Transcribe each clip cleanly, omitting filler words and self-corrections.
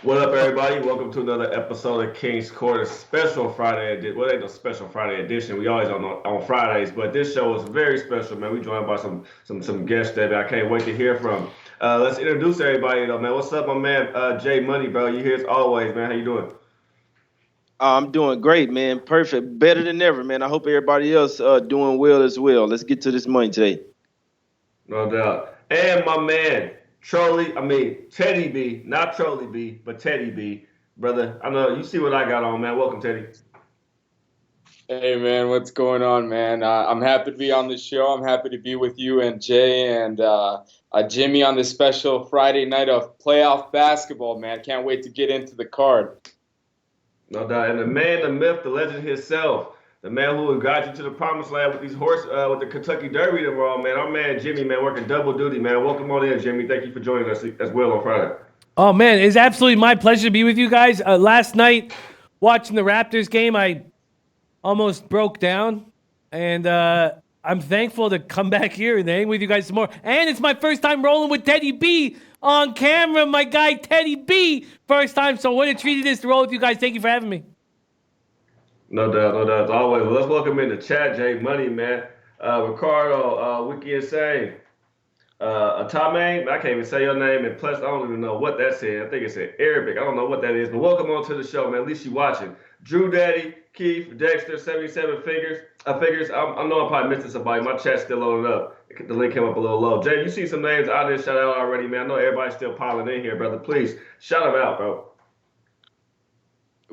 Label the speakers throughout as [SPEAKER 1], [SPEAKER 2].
[SPEAKER 1] What up, everybody? Welcome to another episode of King's Court, a special Friday edition. Well, it ain't no special Friday edition. We always on Fridays, but this show is very special, man. We joined by some guests that I can't wait to hear from. Let's introduce everybody, though, man. What's up, my man? Jay Money, bro. You here as always, man. How you doing?
[SPEAKER 2] I'm doing great, man. Perfect. Better than ever, man. I hope everybody else doing well as well. Let's get to this money today.
[SPEAKER 1] No doubt. And my man, Teddy B, not Trolley B, but Teddy B, brother. I know you see what I got on, man. Welcome, Teddy.
[SPEAKER 3] Hey man, what's going on, man? I'm happy to be on the show. I'm happy to be with you and Jay and Jimmy on this special Friday night of playoff basketball, man. Can't wait to get into the card.
[SPEAKER 1] No doubt. And the man, the myth, the legend himself, the man who got you to the promised land with with the Kentucky Derby tomorrow, man. Our man Jimmy, man, working double duty, man. Welcome on in, Jimmy. Thank you for joining us as well on Friday.
[SPEAKER 4] Oh man, it's absolutely my pleasure to be with you guys. Last night, watching the Raptors game, I almost broke down, and I'm thankful to come back here and hang with you guys some more. And it's my first time rolling with Teddy B on camera, my guy Teddy B. First time, so what a treat it is to roll with you guys. Thank you for having me.
[SPEAKER 1] No doubt, no doubt. As always, well, let's welcome in the chat, Jay Money, man. Ricardo, Wiki Insane. Atame, I can't even say your name, and plus I don't even know what that said. I think it said Arabic. I don't know what that is, but welcome on to the show, man. At least you watching. Drew Daddy, Keith, Dexter, 77 figures. I know I'm probably missing somebody. My chat's still loaded up. The link came up a little low. Jay, you see some names I didn't shout out already, man. I know everybody's still piling in here, brother. Please shout them out, bro.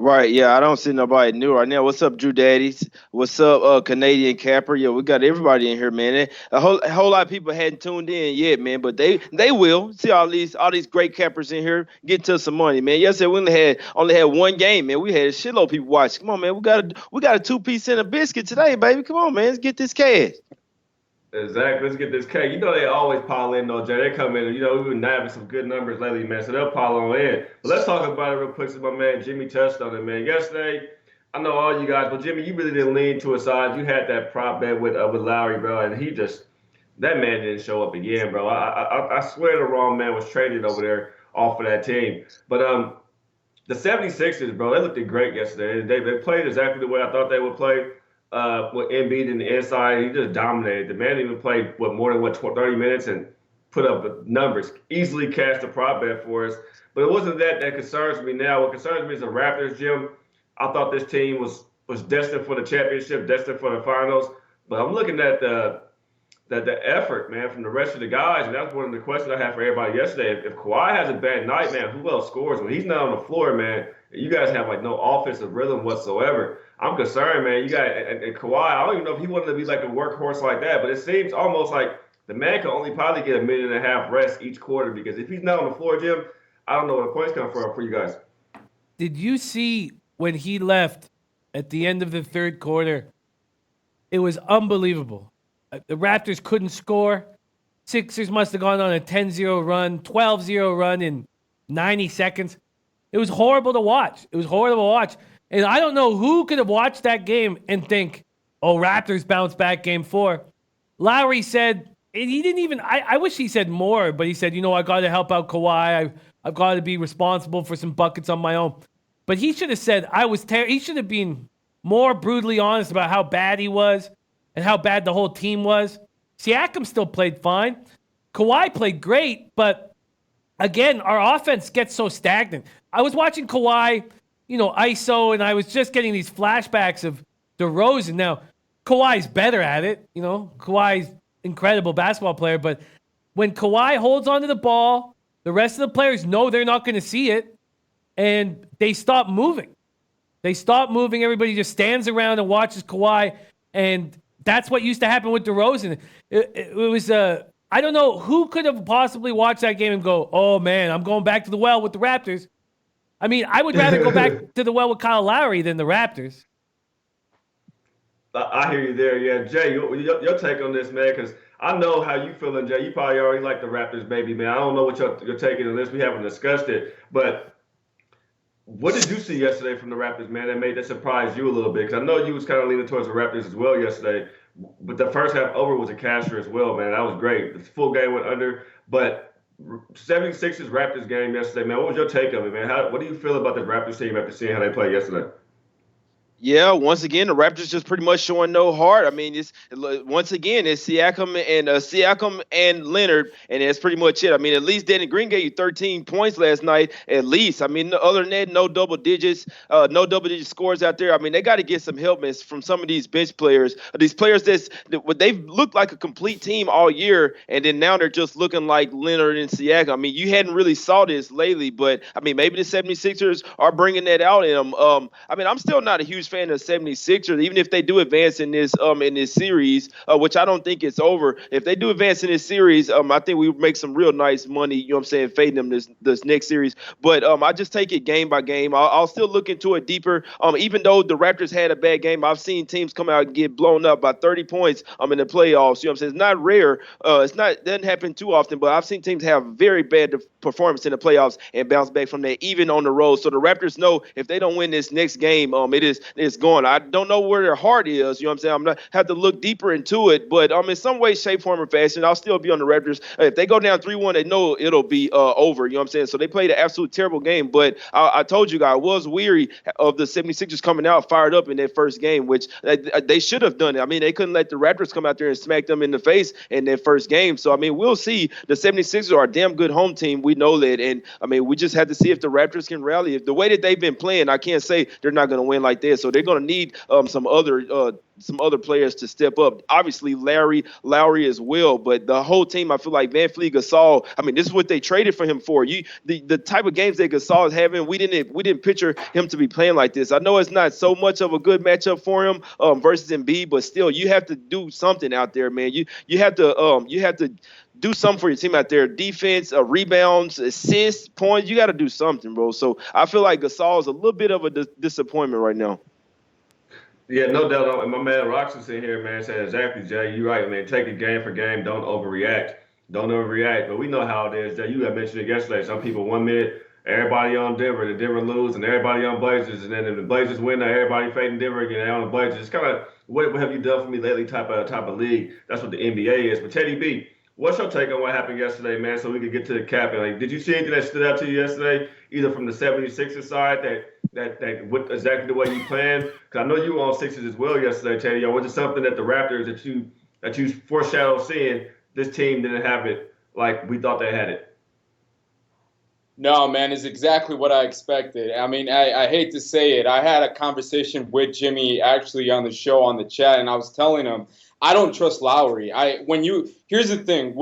[SPEAKER 2] Right, yeah, I don't see nobody new right now. What's up, Drew Daddies? What's up, Canadian Capper? Yeah, we got everybody in here, man. A whole lot of people hadn't tuned in yet, man, but they will see all these great cappers in here get to some money, man. Yesterday we only had one game, man. We had a shitload of people watching. Come on, man. We got a 2-piece and a biscuit today, baby. Come on, man. Let's get this cash.
[SPEAKER 1] Exactly. Let's get this cake. You know they always pile in though, Jay. They come in, we've been having some good numbers lately, man. So they'll pile on in. But let's talk about it real quick since my man Jimmy touched on it, man. Yesterday, I know all you guys, but Jimmy, you really didn't lean to a side. You had that prop bet with Lowry, bro, and that man didn't show up again, bro. I swear the wrong man was traded over there off of that team. But the 76ers, bro, they looked great yesterday. They played exactly the way I thought they would play. With Embiid in the inside, he just dominated. The man even played more than 30 minutes and put up numbers. Easily cashed a prop bet for us. But it wasn't that concerns me now. What concerns me is the Raptors, Jim. I thought this team was destined for the championship, destined for the finals. But I'm looking at the effort, man, from the rest of the guys, and that's one of the questions I had for everybody yesterday. If Kawhi has a bad night, man, who else scores? When he's not on the floor, man, you guys have like no offensive rhythm whatsoever. I'm concerned, man. You got and Kawhi. I don't even know if he wanted to be like a workhorse like that, but it seems almost like the man can only probably get a minute and a half rest each quarter because if he's not on the floor, Jim, I don't know where the points come from for you guys.
[SPEAKER 4] Did you see when he left at the end of the third quarter? It was unbelievable. The Raptors couldn't score. Sixers must have gone on a 10-0 run, 12-0 run in 90 seconds. It was horrible to watch. And I don't know who could have watched that game and think, oh, Raptors bounce back game 4. Lowry said, and he didn't even, I wish he said more, but he said, I got to help out Kawhi. I've got to be responsible for some buckets on my own. But he should have said, he should have been more brutally honest about how bad he was and how bad the whole team was. Siakam still played fine. Kawhi played great, but again, our offense gets so stagnant. I was watching Kawhi, ISO, and I was just getting these flashbacks of DeRozan. Now, Kawhi's better at it. Kawhi's incredible basketball player, but when Kawhi holds onto the ball, the rest of the players know they're not going to see it, and they stop moving. Everybody just stands around and watches Kawhi, and that's what used to happen with DeRozan. It was I don't know who could have possibly watched that game and go, oh, man, I'm going back to the well with the Raptors. I mean, I would rather go back to the well with Kyle Lowry than the Raptors.
[SPEAKER 1] I hear you there. Yeah, Jay, your take on this, man, because I know how you feeling, Jay. You probably already like the Raptors, baby, man. I don't know what your take is on this. We haven't discussed it. But what did you see yesterday from the Raptors, man, that surprised you a little bit? Because I know you was kind of leaning towards the Raptors as well yesterday. But the first half over was a casher as well, man. That was great. The full game went under. But 76ers Raptors game yesterday, man. What was your take of it, man? What do you feel about the Raptors team after seeing how they played yesterday?
[SPEAKER 2] Yeah, once again, the Raptors just pretty much showing no heart. I mean, once again, it's Siakam and Leonard, and that's pretty much it. I mean, at least Danny Green gave you 13 points last night. At least, I mean, other than that, no double digit scores out there. I mean, they got to get some help, man, from some of these bench players. These players they've looked like a complete team all year, and then now they're just looking like Leonard and Siakam. I mean, you hadn't really saw this lately, but I mean, maybe the 76ers are bringing that out in them. I mean, I'm still not a huge fan of 76ers, even if they do advance in this series, which I don't think it's over. If they do advance in this series, I think we make some real nice money, you know what I'm saying, fading them this next series. But I just take it game by game. I'll still look into it deeper. Even though the Raptors had a bad game, I've seen teams come out and get blown up by 30 points in the playoffs. You know what I'm saying? It's not rare. It doesn't happen too often, but I've seen teams have very bad performance in the playoffs and bounce back from that, even on the road. So the Raptors know if they don't win this next game, it's gone. I don't know where their heart is. You know what I'm saying? I'm not have to look deeper into it, but in some way, shape, form, or fashion, I'll still be on the Raptors. If they go down 3-1, they know it'll be over. You know what I'm saying? So they played an absolute terrible game. But I told you guys, I was weary of the 76ers coming out fired up in that first game, which they should have done it. I mean, they couldn't let the Raptors come out there and smack them in the face in their first game. So I mean, we'll see. The 76ers are a damn good home team. We know that, and I mean, we just have to see if the Raptors can rally. If the way that they've been playing, I can't say they're not going to win like this. So they're going to need some other players to step up. Obviously, Lowry as well, but the whole team, I feel like VanVleet, Gasol. I mean, this is what they traded for him for. The type of games that Gasol is having, we didn't picture him to be playing like this. I know it's not so much of a good matchup for him versus Embiid, but still, you have to do something out there, man. You have to do something for your team out there. Defense, rebounds, assists, points. You got to do something, bro. So I feel like Gasol is a little bit of a disappointment right now.
[SPEAKER 1] Yeah, no doubt. And my man Roxas in here, man, said exactly, Jay. You're right, man. Take it game for game. Don't overreact. Don't overreact. But we know how it is, Jay. You had mentioned it yesterday. Some people 1 minute, everybody on Denver, the Denver lose, and everybody on Blazers. And then if the Blazers win, everybody fading Denver again. They on the Blazers. It's kind of what have you done for me lately type of league. That's what the NBA is. But Teddy B, what's your take on what happened yesterday, man, so we could get to the cap? Like, did you see anything that stood out to you yesterday, either from the 76ers side that went exactly the way you planned? Because I know you were on Sixers as well yesterday, Teddy. Or was it something that the Raptors that you foreshadowed seeing this team didn't have it like we thought they had it?
[SPEAKER 3] No, man, it's exactly what I expected. I mean, I hate to say it. I had a conversation with Jimmy actually on the show, on the chat, and I was telling him, I don't trust Lowry. Here's the thing,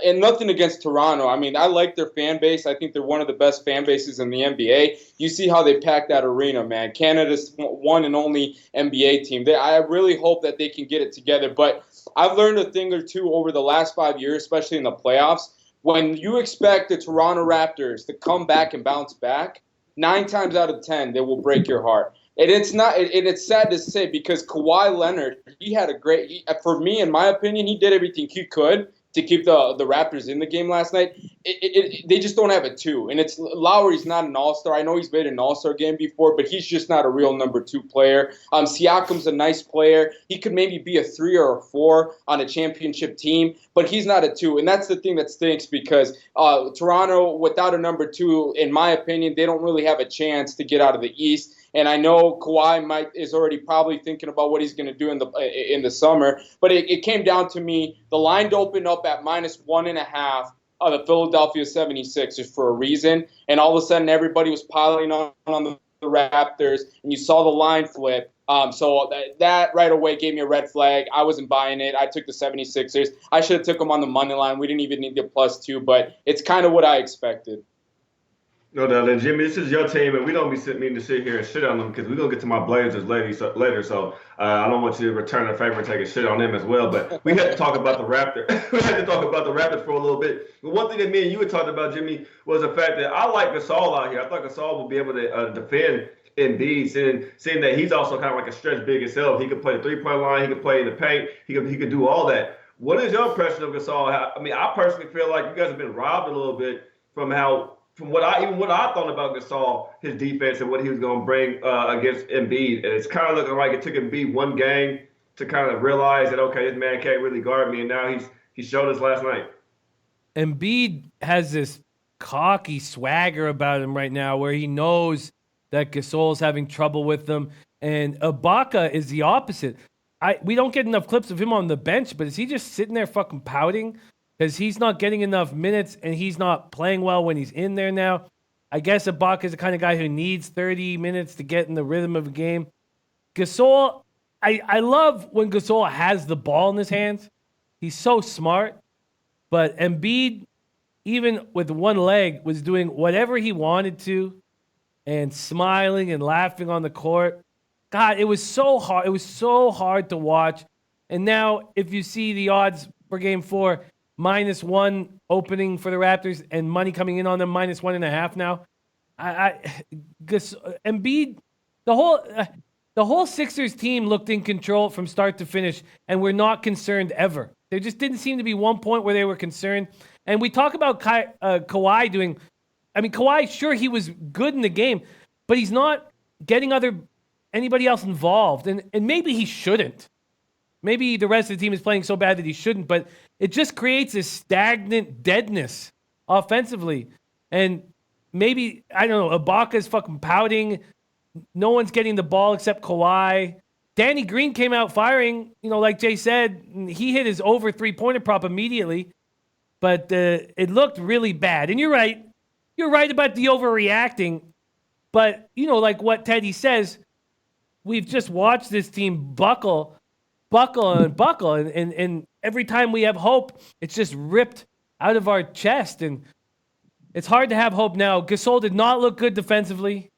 [SPEAKER 3] and nothing against Toronto. I mean, I like their fan base. I think they're one of the best fan bases in the NBA. You see how they pack that arena, man. Canada's one and only NBA team. I really hope that they can get it together. But I've learned a thing or two over the last 5 years, especially in the playoffs. When you expect the Toronto Raptors to come back and bounce back, 9 times out of 10, they will break your heart. And it's sad to say because Kawhi Leonard, he had for me, in my opinion, he did everything he could to keep the Raptors in the game last night. They just don't have a 2. And Lowry's not an all-star. I know he's made an all-star game before, but he's just not a real number 2 player. Siakam's a nice player. He could maybe be a 3 or a 4 on a championship team, but he's not a 2. And that's the thing that stinks because Toronto, without a number 2, in my opinion, they don't really have a chance to get out of the East. And I know Kawhi is already probably thinking about what he's going to do in the summer. But it came down to me. The line opened up at -1.5 of the Philadelphia 76ers for a reason. And all of a sudden, everybody was piling on the Raptors. And you saw the line flip. So that right away gave me a red flag. I wasn't buying it. I took the 76ers. I should have took them on the money line. We didn't even need the +2. But it's kind of what I expected.
[SPEAKER 1] No doubt. And Jimmy, this is your team, and we don't meaning to sit here and shit on them because we're going to get to my Blazers later. So I don't want you to return the favor and take a shit on them as well. But we had to talk about the Raptors. We had to talk about the Raptors for a little bit. But one thing that me and you had talked about, Jimmy, was the fact that I like Gasol out here. I thought Gasol would be able to defend Embiid, seeing that he's also kind of like a stretch big himself. He could play the 3-point line. He could play in the paint. He could do all that. What is your impression of Gasol? I mean, I personally feel like you guys have been robbed a little bit from what I thought about Gasol, his defense and what he was going to bring against Embiid. And it's kind of looking like it took Embiid one game to kind of realize that, okay, this man can't really guard me. And now he showed us last night.
[SPEAKER 4] Embiid has this cocky swagger about him right now where he knows that Gasol's having trouble with them. And Ibaka is the opposite. We don't get enough clips of him on the bench, but is he just sitting there fucking pouting because he's not getting enough minutes and he's not playing well when he's in there now? I guess Ibaka is the kind of guy who needs 30 minutes to get in the rhythm of a game. Gasol, I love when Gasol has the ball in his hands. He's so smart. But Embiid, even with one leg, was doing whatever he wanted to and smiling and laughing on the court. God, it was so hard. It was so hard to watch. And now, if you see the odds for Game 4, -1 opening for the Raptors and money coming in on them, -1.5 now. Embiid, the whole Sixers team looked in control from start to finish, and we're not concerned ever. There just didn't seem to be one point where they were concerned. And we talk about Kawhi doing. I mean, Kawhi, sure, he was good in the game, but he's not getting anybody else involved. And maybe he shouldn't. Maybe the rest of the team is playing so bad that he shouldn't, but it just creates this stagnant deadness offensively. And maybe, I don't know, Ibaka's fucking pouting. No one's getting the ball except Kawhi. Danny Green came out firing, like Jay said, he hit his over three-pointer prop immediately, but it looked really bad. And you're right. You're right about the overreacting, but, like what Teddy says, we've just watched this team buckle, and every time we have hope, it's just ripped out of our chest, and it's hard to have hope now. Gasol did not look good defensively,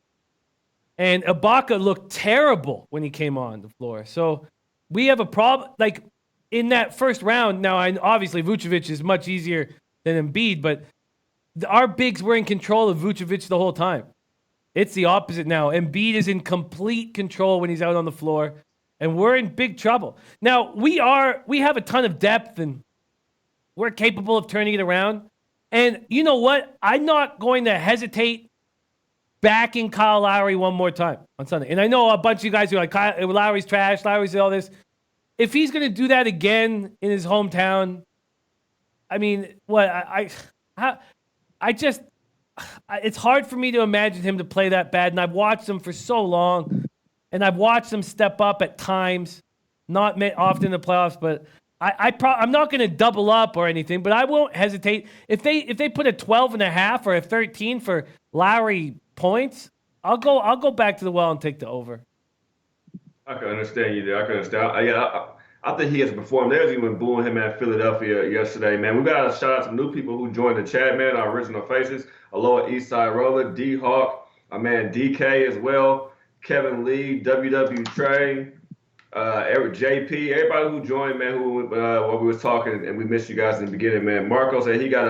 [SPEAKER 4] and Ibaka looked terrible when he came on the floor. So we have a problem. Like, in that first round, now obviously Vucevic is much easier than Embiid, but our bigs were in control of Vucevic the whole time. It's the opposite now. Embiid is in complete control when he's out on the floor, and we're in big trouble. Now, we have a ton of depth, and we're capable of turning it around. And you know what? I'm not going to hesitate backing Kyle Lowry one more time on Sunday. And I know a bunch of you guys are like, Lowry's trash, Lowry's all this. If he's going to do that again in his hometown, I mean, what? It's hard for me to imagine him to play that bad. And I've watched him for so long. And I've watched him step up at times, not often in the playoffs, but I'm not going to double up or anything, but I won't hesitate. If they put a 12.5 or a 13 for Lowry points, I'll go back to the well and take the over.
[SPEAKER 1] I can understand you there. I can understand. I think he has performed. There's even booing him at Philadelphia yesterday, man. We got to shout out some new people who joined the chat, man. Our original faces: Aloha Eastside Roller, D Hawk, my man DK as well, Kevin Lee, WW Train, Eric JP, everybody who joined, man. While we was talking, and we missed you guys in the beginning, man. Marco said he got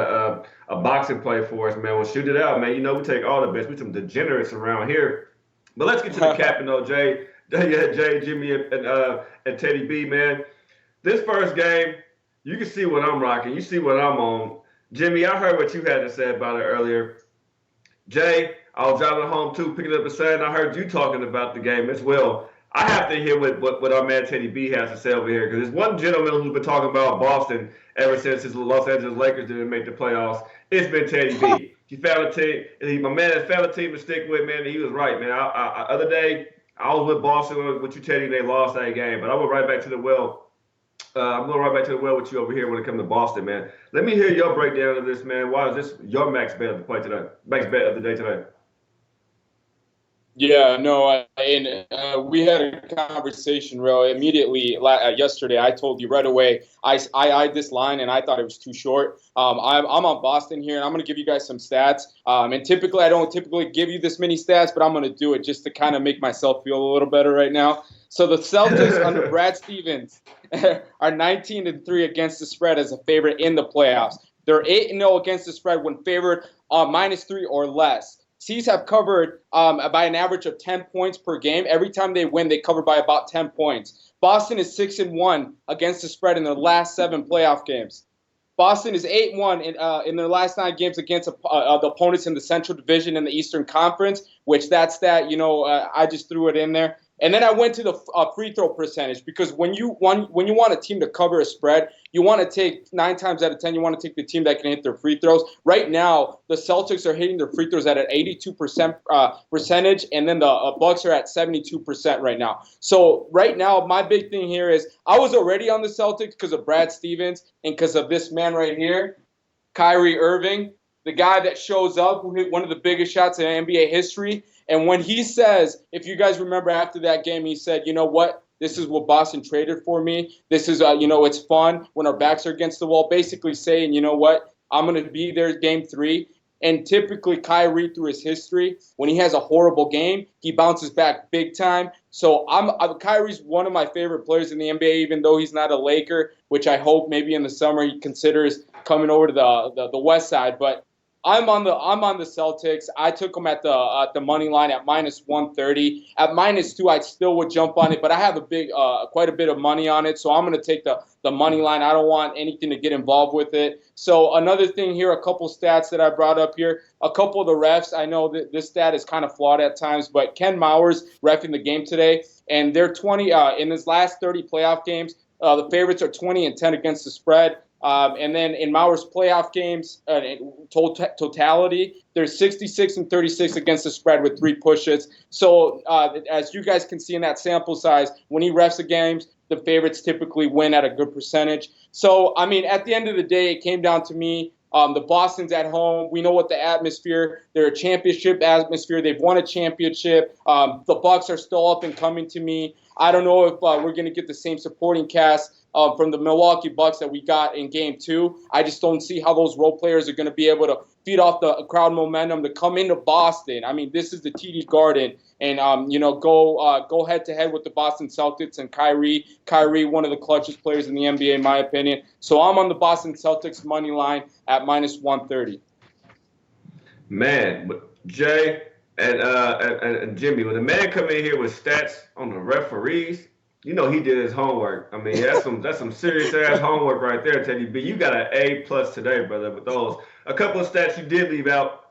[SPEAKER 1] a boxing play for us, man. Well, shoot it out, man. We take all the best. We some degenerates around here. But let's get to the captain, though, Jay. Jay, Jimmy, and Teddy B, man. This first game, you can see what I'm rocking. You see what I'm on. Jimmy, I heard what you had to say about it earlier. Jay, I was driving home, too, picking up the sign. I heard you talking about the game as well. I have to hear what our man Teddy B has to say over here, because there's one gentleman who's been talking about Boston ever since his Los Angeles Lakers didn't make the playoffs. It's been Teddy B. He found a team. My man has found a team to stick with, man, and he was right, man. Other day, I was with Boston with you, Teddy. They lost that game, but I went right back to the well. I'm going right back to the well with you over here when it comes to Boston, man. Let me hear your breakdown of this, man. Why is this your max bet of the play today? Max bet of the day today?
[SPEAKER 3] Yeah, no, we had a conversation, real immediately yesterday. I told you right away. I eyed this line and I thought it was too short. I'm on Boston here, and I'm going to give you guys some stats. And typically, I don't give you this many stats, but I'm going to do it just to kind of make myself feel a little better right now. So the Celtics under Brad Stevens are 19-3 against the spread as a favorite in the playoffs. They're 8-0 against the spread when favored -3 or less. C's have covered by an average of 10 points per game. Every time they win, they cover by about 10 points. Boston is 6-1 against the spread in their last 7 playoff games. Boston is 8-1 in their last 9 games against the opponents in the Central Division in the Eastern Conference, which that stat, I just threw it in there. And then I went to the free throw percentage, because when you want a team to cover a spread, you want to take 9 times out of 10, you want to take the team that can hit their free throws. Right now, the Celtics are hitting their free throws at an 82% percentage, and then the Bucks are at 72% right now. So right now, my big thing here is I was already on the Celtics because of Brad Stevens and because of this man right here, Kyrie Irving, the guy that shows up, who hit one of the biggest shots in NBA history. And when he says, if you guys remember after that game, he said, you know what? This is what Boston traded for me. This is, it's fun when our backs are against the wall. Basically saying, you know what? I'm going to be there game 3. And typically Kyrie, through his history, when he has a horrible game, he bounces back big time. So Kyrie's one of my favorite players in the NBA, even though he's not a Laker, which I hope maybe in the summer he considers coming over to the West Side. But I'm on the Celtics. I took them at the money line at -130. At -2, I still would jump on it, but I have quite a bit of money on it, so I'm going to take the money line. I don't want anything to get involved with it. So another thing here, a couple stats that I brought up here. A couple of the refs. I know that this stat is kind of flawed at times, but Ken Mowers reffing the game today, and they're 20 in his last 30 playoff games. The favorites are 20-10 against the spread. And then in Mauer's playoff games, totality, they're 66-36 against the spread with 3 pushes. So as you guys can see in that sample size, when he refs the games, the favorites typically win at a good percentage. So, I mean, at the end of the day, it came down to me. The Boston's at home. We know what the atmosphere. They're a championship atmosphere. They've won a championship. The Bucks are still up and coming to me. I don't know if we're going to get the same supporting cast from the Milwaukee Bucks that we got in Game 2. I just don't see how those role players are going to be able to feed off the crowd momentum to come into Boston. I mean, this is the TD Garden, and go head to head with the Boston Celtics and Kyrie. Kyrie, one of the clutchest players in the NBA, in my opinion. So I'm on the Boston Celtics money line at -130.
[SPEAKER 1] Man, Jay and Jimmy, when the man come in here with stats on the referees, you know he did his homework. I mean, that's some serious ass homework right there, Teddy B. You got an A+ today, brother, with those. A couple of stats you did leave out.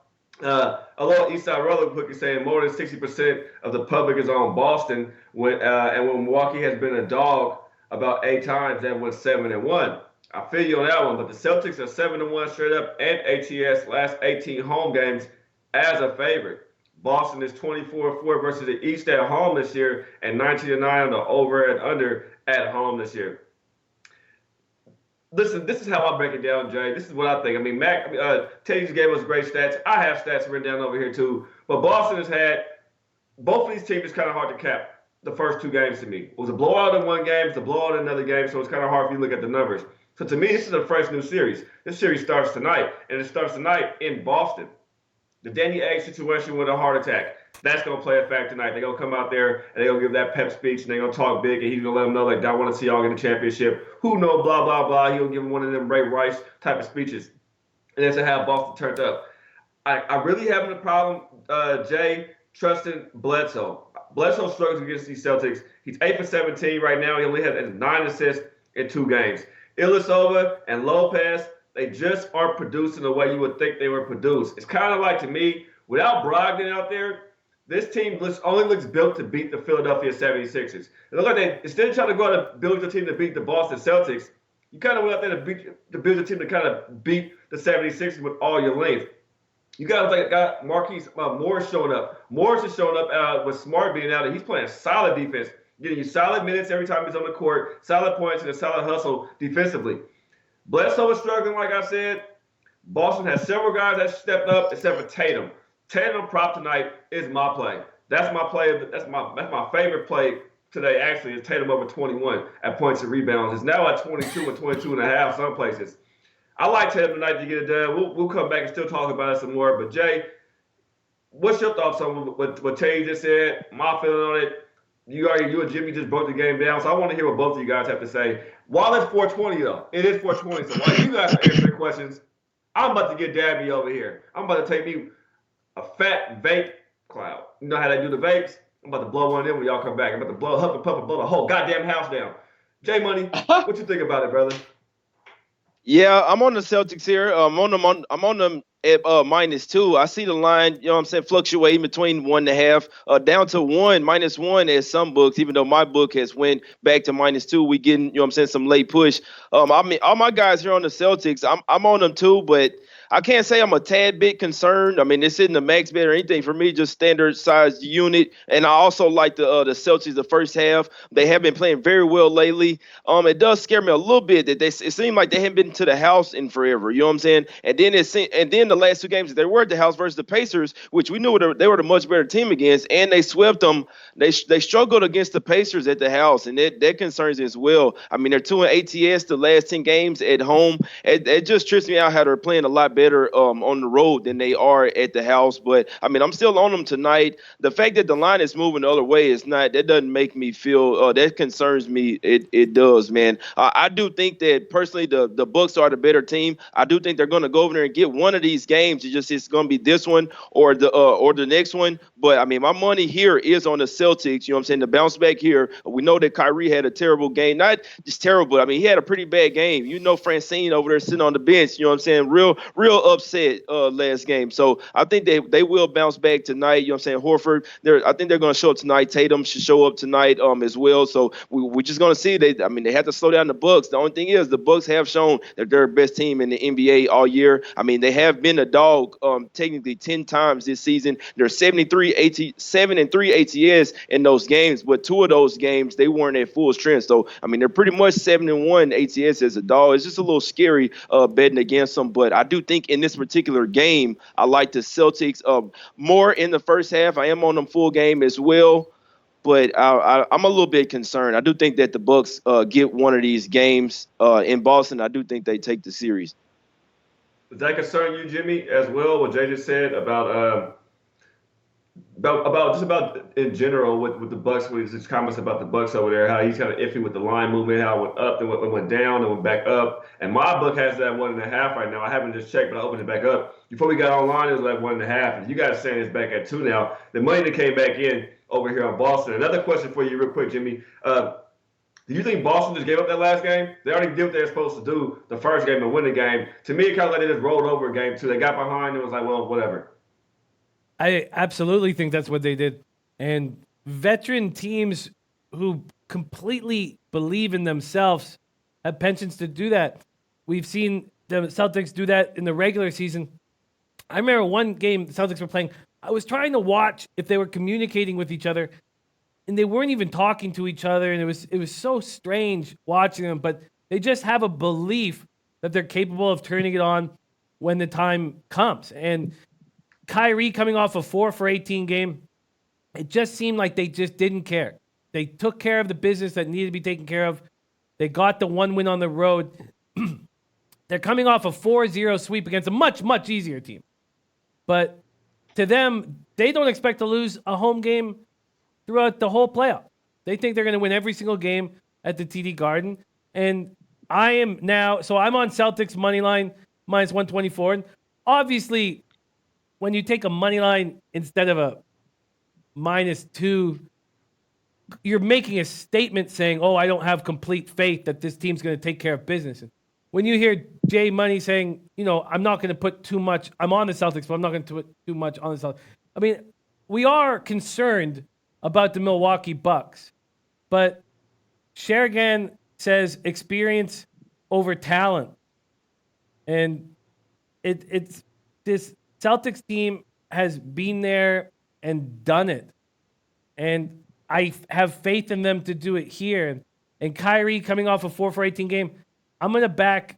[SPEAKER 1] A little Eastside Roller quickly saying more than 60% of the public is on Boston, and when Milwaukee has been a dog about 8 times, that went 7-1. I feel you on that one, but the Celtics are 7-1 straight up and ATS last 18 home games as a favorite. Boston is 24-4 versus the East at home this year, and 19-9 on the over and under at home this year. Listen, this is how I break it down, Jay. This is what I think. I mean, Teddy just gave us great stats. I have stats written down over here too. But Boston has had both of these teams. Is kind of hard to cap the first 2 games to me. It was a blowout in one game, it's a blowout in another game, so it's kind of hard if you look at the numbers. So to me, this is a fresh new series. This series starts tonight, and it starts tonight in Boston. The Danny Ainge situation with a heart attack, that's going to play a factor tonight. They're going to come out there, and they're going to give that pep speech, and they're going to talk big, and he's going to let them know, like, I want to see y'all get a championship. Who knows, blah, blah, blah. He'll give them one of them Ray Rice type of speeches. And that's how Boston turned up. I really having a problem, Jay, trusting Bledsoe. Bledsoe struggles against these Celtics. He's 8 for 17 right now. He only has 9 assists in 2 games. Ilyasova and Lopez, they just aren't producing the way you would think they would produce. It's kind of like, to me, without Brogdon out there, this team only looks built to beat the Philadelphia 76ers. It looks like they, instead of trying to go out and build a team to beat the Boston Celtics, you kind of went out there to build a team to kind of beat the 76ers with all your length. You got Marquise Morris showing up. Morris is showing up with Smart being out, and he's playing solid defense, getting you solid minutes every time he's on the court, solid points, and a solid hustle defensively. Bledsoe is struggling, like I said. Boston has several guys that stepped up, except for Tatum. Tatum prop tonight is my play. That's my play. That's my favorite play today, actually, is Tatum over 21 at points and rebounds. It's now at 22 and 22.5 some places. I like Tatum tonight to get it done. We'll come back and still talk about it some more. But, Jay, what's your thoughts on what Tay just said? My feeling on it? You and Jimmy just broke the game down, so I want to hear what both of you guys have to say. While it's 420, though, it is 420. So while you guys are answering questions, I'm about to get Dabby over here. I'm about to take me a fat vape cloud. You know how they do the vapes? I'm about to blow one in when y'all come back. I'm about to huff and puff and blow the whole goddamn house down. J Money, what you think about it, brother?
[SPEAKER 2] Yeah, I'm on the Celtics here. I'm on them at -2. I see the line, you know what I'm saying, fluctuating between 1.5, down to -1 at some books, even though my book has went back to -2. We getting, you know what I'm saying, some late push. I mean, all my guys here on the Celtics, I'm on them too, but I can't say I'm a tad bit concerned. I mean, this isn't a max bet or anything for me, just standard sized unit. And I also like the Celtics the first half. They have been playing very well lately. It does scare me a little bit that it seemed like they haven't been to the house in forever. You know what I'm saying? And then the last two games they were at the house versus the Pacers, which we knew they were the much better team against, and they swept them. They struggled against the Pacers at the house, and that concerns me as well. I mean, they're 2 ATS the last 10 games at home. It just trips me out how they're playing a lot better on the road than they are at the house. But I mean, I'm still on them tonight. The fact that the line is moving the other way is not, that doesn't make me feel, that concerns me. It does, man. I do think that personally the Bucks are the better team. I do think they're going to go over there and get one of these games. It's going to be this one or the next one. But I mean, my money here is on the Celtics. You know what I'm saying? The bounce back here. We know that Kyrie had a terrible game. Not just terrible. I mean, he had a pretty bad game. You know, Francine over there sitting on the bench. You know what I'm saying? Real upset last game. So I think they will bounce back tonight. You know what I'm saying? Horford. I think they're going to show up tonight. Tatum should show up tonight as well. So we're just going to see. They have to slow down the Bucks. The only thing is the Bucks have shown that they're the best team in the NBA all year. I mean, they have been a dog technically 10 times this season. They're 7 and 3 ATS in those games, but 2 of those games they weren't at full strength. So I mean, they're pretty much 7 and 1 ATS as a dog. It's just a little scary betting against them. But I do think in this particular game, I like the Celtics more in the first half. I am on them full game as well. But I'm a little bit concerned. I do think that the Bucks get one of these games in Boston. I do think they take the series.
[SPEAKER 1] Does that concern you, Jimmy, as well? What Jay just said about in general with the Bucks, with his comments about the Bucks over there, how he's kind of iffy with the line movement, how it went up and went down and went back up. And my book has that 1.5 right now. I haven't just checked, but I opened it back up. Before we got online, it was like 1.5. And you guys are saying it's back at 2 now. The money that came back in over here on Boston. Another question for you, real quick, Jimmy. Do you think Boston just gave up that last game? They already did what they were supposed to do the first game and win the game. To me, it kind of like they just rolled over game 2. They got behind and it was like, well, whatever.
[SPEAKER 4] I absolutely think that's what they did. And veteran teams who completely believe in themselves have penchants to do that. We've seen the Celtics do that in the regular season. I remember one game the Celtics were playing. I was trying to watch if they were communicating with each other, and they weren't even talking to each other. And it was so strange watching them, but they just have a belief that they're capable of turning it on when the time comes. And Kyrie coming off a 4 for 18 game, it just seemed like they just didn't care. They took care of the business that needed to be taken care of. They got the one win on the road. They're coming off a 4-0 sweep against a much, much easier team. But to them, they don't expect to lose a home game throughout the whole playoff. They think they're going to win every single game at the TD Garden. And I'm on Celtics money line minus 124. And obviously, when you take a money line instead of a -2, you're making a statement saying, oh, I don't have complete faith that this team's going to take care of business. And when you hear Jay Money saying, I'm not going to put too much, I'm on the Celtics, but I'm not going to put too much on the Celtics. I mean, we are concerned about the Milwaukee Bucks, but Sherigan says experience over talent. And it's this Celtics team has been there and done it. And I have faith in them to do it here. And Kyrie coming off a 4 for 18 game, I'm going to back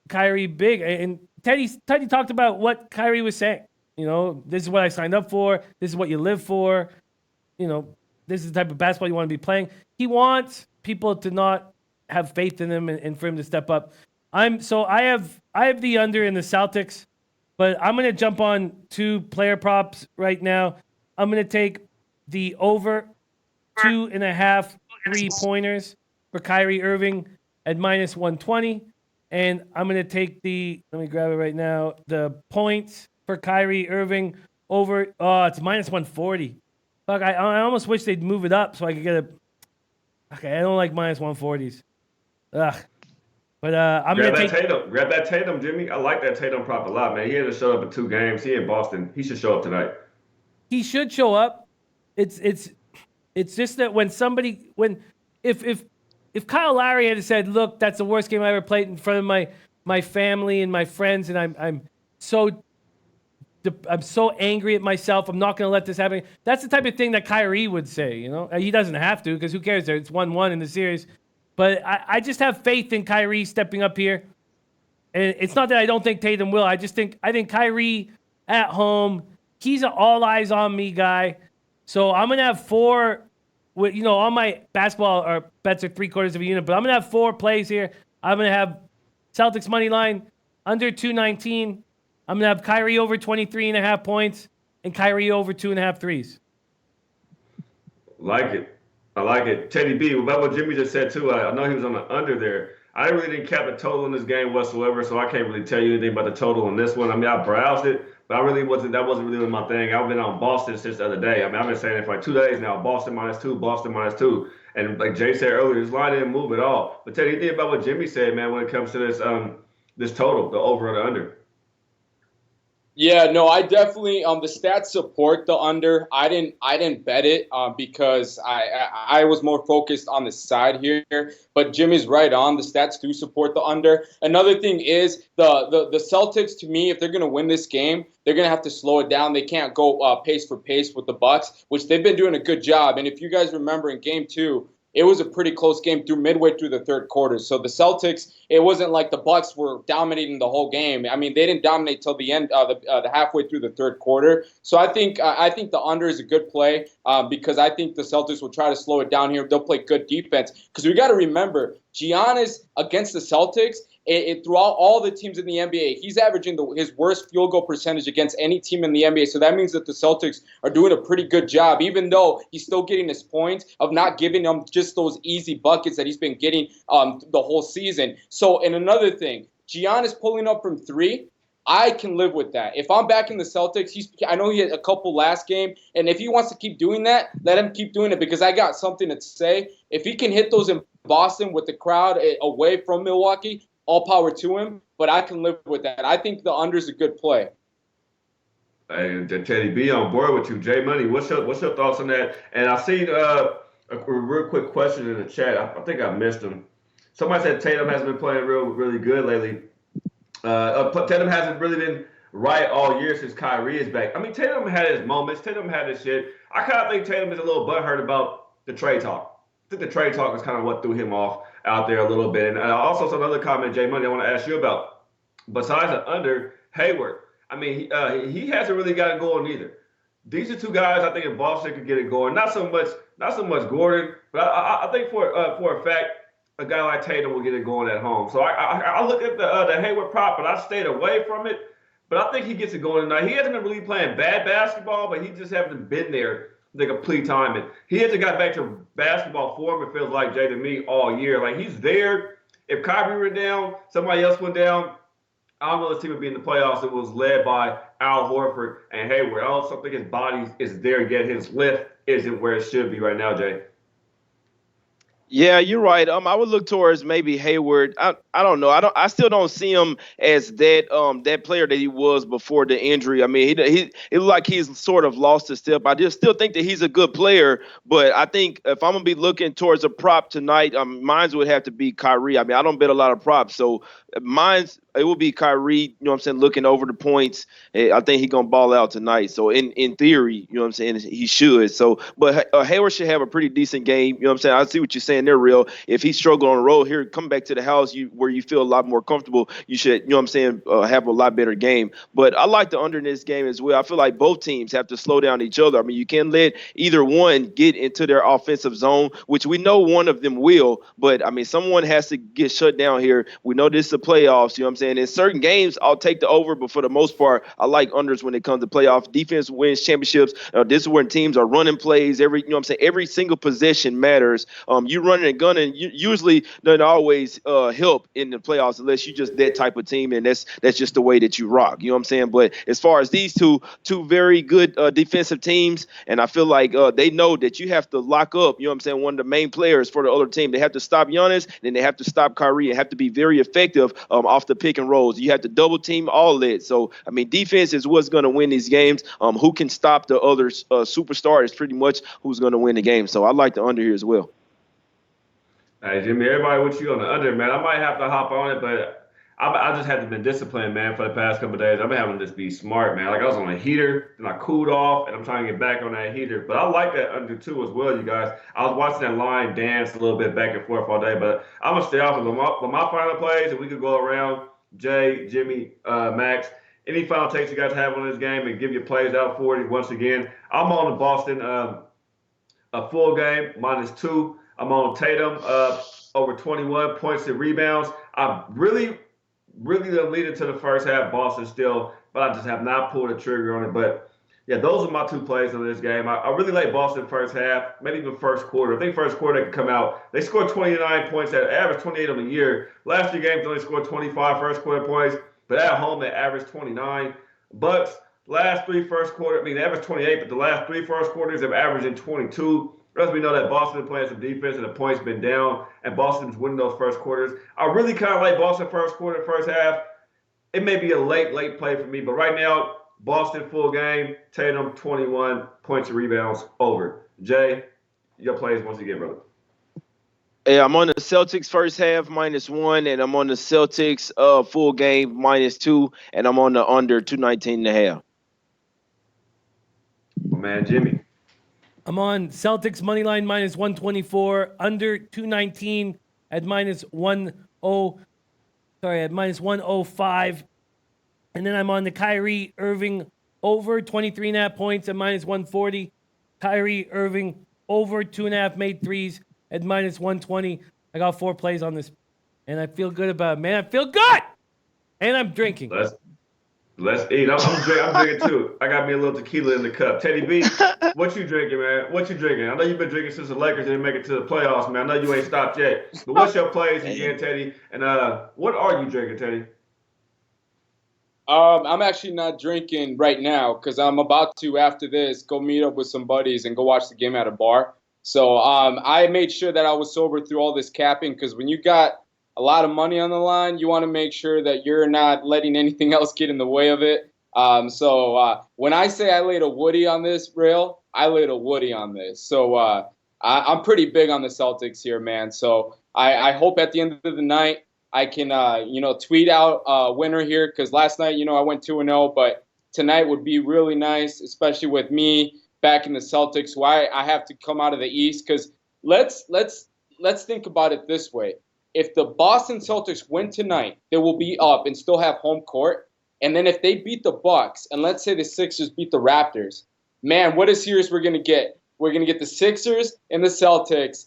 [SPEAKER 4] Kyrie big. And Teddy talked about what Kyrie was saying. This is what I signed up for. This is what you live for. This is the type of basketball you want to be playing. He wants people to not have faith in him and for him to step up. I have the under in the Celtics, but I'm going to jump on 2 player props right now. I'm going to take the over 2.5 3-pointers for Kyrie Irving at minus 120. And I'm going to take let me grab it right now, the points for Kyrie Irving over, it's minus 140. Fuck, I almost wish they'd move it up so I could get okay, I don't like minus 140s. Ugh. But I'm going to take
[SPEAKER 1] Grab that Tatum, Jimmy. I like that Tatum prop a lot, man. He hasn't showed up in 2 games. He in Boston. He should show up tonight.
[SPEAKER 4] He should show up. It's just that if Kyle Lowry had said, "Look, that's the worst game I ever played in front of my family and my friends, and I'm so angry at myself. I'm not going to let this happen." That's the type of thing that Kyrie would say. You know, he doesn't have to because who cares? It's 1-1 in the series. But I just have faith in Kyrie stepping up here. And it's not that I don't think Tatum will. I think Kyrie at home. He's an all eyes on me guy. So I'm going to have 4, all my basketball or bets are 3/4 of a unit, but I'm going to have 4 plays here. I'm going to have Celtics money line under 219. I'm going to have Kyrie over 23.5 points and Kyrie over 2.5 threes.
[SPEAKER 1] I like it. Teddy B, about what Jimmy just said too, I know he was on the under there. I really didn't cap the total in this game whatsoever, so I can't really tell you anything about the total on this one. I mean, I browsed it, but that wasn't really my thing. I've been on Boston since the other day. I mean, I've been saying it for like 2 days now. Boston -2, Boston -2. And like Jay said earlier, this line didn't move at all. But Teddy, anything about what Jimmy said, man, when it comes to this total, the over or the under?
[SPEAKER 3] Yeah, no, I definitely the stats support the under. I didn't bet it because I was more focused on the side here. But Jimmy's right on. The stats do support the under. Another thing is the Celtics, to me, if they're gonna win this game, they're gonna have to slow it down. They can't go pace for pace with the Bucks, which they've been doing a good job. And if you guys remember in Game 2, it was a pretty close game midway through the third quarter. So the Celtics, it wasn't like the Bucks were dominating the whole game. I mean, they didn't dominate till the end, the halfway through the third quarter. So I think the under is a good play because I think the Celtics will try to slow it down here. They'll play good defense because we got to remember Giannis against the Celtics. Throughout all the teams in the NBA, he's averaging his worst field goal percentage against any team in the NBA. So that means that the Celtics are doing a pretty good job, even though he's still getting his points of not giving them just those easy buckets that he's been getting the whole season. So, and another thing, Giannis pulling up from 3, I can live with that. If I'm back in the Celtics, I know he had a couple last game, and if he wants to keep doing that, let him keep doing it because I got something to say. If he can hit those in Boston with the crowd away from Milwaukee, all power to him, but I can live with that. I think the under is a good play.
[SPEAKER 1] Hey, Teddy B on board with you. Jay Money, what's your thoughts on that? And I seen a real quick question in the chat. I think I missed him. Somebody said Tatum hasn't been playing really good lately. Tatum hasn't really been right all year since Kyrie is back. I mean, Tatum had his moments. Tatum had his shit. I kind of think Tatum is a little butthurt about the trade talk. I think the trade talk is kind of what threw him off out there a little bit. And also some other comment, Jay Money, I want to ask you about. Besides the under, Hayward. I mean, he hasn't really got it going either. These are 2 guys I think if Boston could get it going. Not so much Gordon, but I think for a fact a guy like Tatum will get it going at home. So I look at the Hayward prop, but I stayed away from it. But I think he gets it going tonight. He hasn't been really playing bad basketball, but he just hasn't been there the complete time. And he hasn't got back to basketball form, it feels like, Jay, to me, all year. Like, he's there. If Kyrie went down, somebody else went down, I don't know this team would be in the playoffs. It was led by Al Horford and Hayward. I also think his body is there, yet his lift isn't where it should be right now, Jay.
[SPEAKER 2] Yeah, you're right. I would look towards maybe Hayward. I don't know. I still don't see him as that player that he was before the injury. I mean, it looked like he's sort of lost a step. I just still think that he's a good player, but I think if I'm gonna be looking towards a prop tonight, mine would have to be Kyrie. I mean, I don't bet a lot of props, so it will be Kyrie, you know what I'm saying, looking over the points. I think he's going to ball out tonight. So in theory, you know what I'm saying, he should. So, but Hayward should have a pretty decent game. You know what I'm saying? I see what you're saying there, Real. If he struggled on the road here, come back to the house where you feel a lot more comfortable, you should, you know what I'm saying, have a lot better game. But I like the under in this game as well. I feel like both teams have to slow down each other. I mean, you can't let either one get into their offensive zone, which we know one of them will. But, I mean, someone has to get shut down here. We know this is a playoffs. You know what I'm saying? In certain games, I'll take the over, but for the most part, I like unders when it comes to playoffs. Defense wins championships. This is when teams are running plays. You know what I'm saying? Every single possession matters. You running and gunning usually doesn't always help in the playoffs unless you're just that type of team, and that's just the way that you rock. You know what I'm saying? But as far as these two very good defensive teams, and I feel like they know that you have to lock up, you know what I'm saying, one of the main players for the other team. They have to stop Giannis, then they have to stop Kyrie, and have to be very effective off the pick and rolls. You have to double team all that. So, I mean, defense is what's going to win these games. Who can stop the other superstar is pretty much who's going to win the game. So I like the under here as well.
[SPEAKER 1] Hey, Jimmy, everybody with you on the under, man. I might have to hop on it, but I just had to be disciplined, man, for the past couple of days. I've been having to just be smart, man. Like, I was on a heater, then I cooled off, and I'm trying to get back on that heater. But I like that under, too, as well, you guys. I was watching that line dance a little bit back and forth all day, but I'm going to stay off of them. With my final plays, and we could go around, Jay, Jimmy, Max, any final takes you guys have on this game and give your plays out for it once again. I'm on the Boston a full game, -2. I'm on Tatum over 21 points and rebounds. I really the lead into the first half, Boston still, but I just have not pulled the trigger on it. But, yeah, those are my two plays on this game. I really like Boston first half, maybe even first quarter. I think first quarter they could come out. They scored 29 points, at average 28 on the year. Last few games only scored 25 first quarter points, but at home they averaged 29. Bucks, last three first quarter, they averaged 28, but the last three first quarters have averaged in 22. As we know that Boston is playing some defense and the points been down, and Boston's winning those first quarters. I really kind of like Boston first quarter, first half. It may be a late play for me, but right now, Boston full game, Tatum 21 points and rebounds over. Jay, your plays once again, brother.
[SPEAKER 2] Hey, I'm on the Celtics first half -1, and I'm on the Celtics full game -2, and I'm on the under 219.5.
[SPEAKER 1] Man, Jimmy.
[SPEAKER 4] I'm on Celtics money line -124, under 219 at -105. And then I'm on the Kyrie Irving over 23.5 points at -140. Kyrie Irving over 2.5 made threes at -120. I got 4 plays on this, and I feel good about it, man. I feel good, and I'm drinking.
[SPEAKER 1] Let's eat. I'm drinking too. I got me a little tequila in the cup. Teddy B, what you drinking, man? What you drinking? I know you've been drinking since the Lakers didn't make it to the playoffs, man. I know you ain't stopped yet. But what's your plays again, Teddy? And what are you drinking, Teddy?
[SPEAKER 3] I'm actually not drinking right now because I'm about to, after this, go meet up with some buddies and go watch the game at a bar. So I made sure that I was sober through all this capping because when you got a lot of money on the line, you want to make sure that you're not letting anything else get in the way of it. So when I say I laid a Woody on this rail, I laid a Woody on this. So I'm pretty big on the Celtics here, man. So I hope at the end of the night I can, tweet out a winner here because last night, I went 2-0, but tonight would be really nice, especially with me back in the Celtics. Why I have to come out of the East because let's think about it this way. If the Boston Celtics win tonight, they will be up and still have home court. And then if they beat the Bucks, and let's say the Sixers beat the Raptors, man, what a series we're going to get. We're going to get the Sixers and the Celtics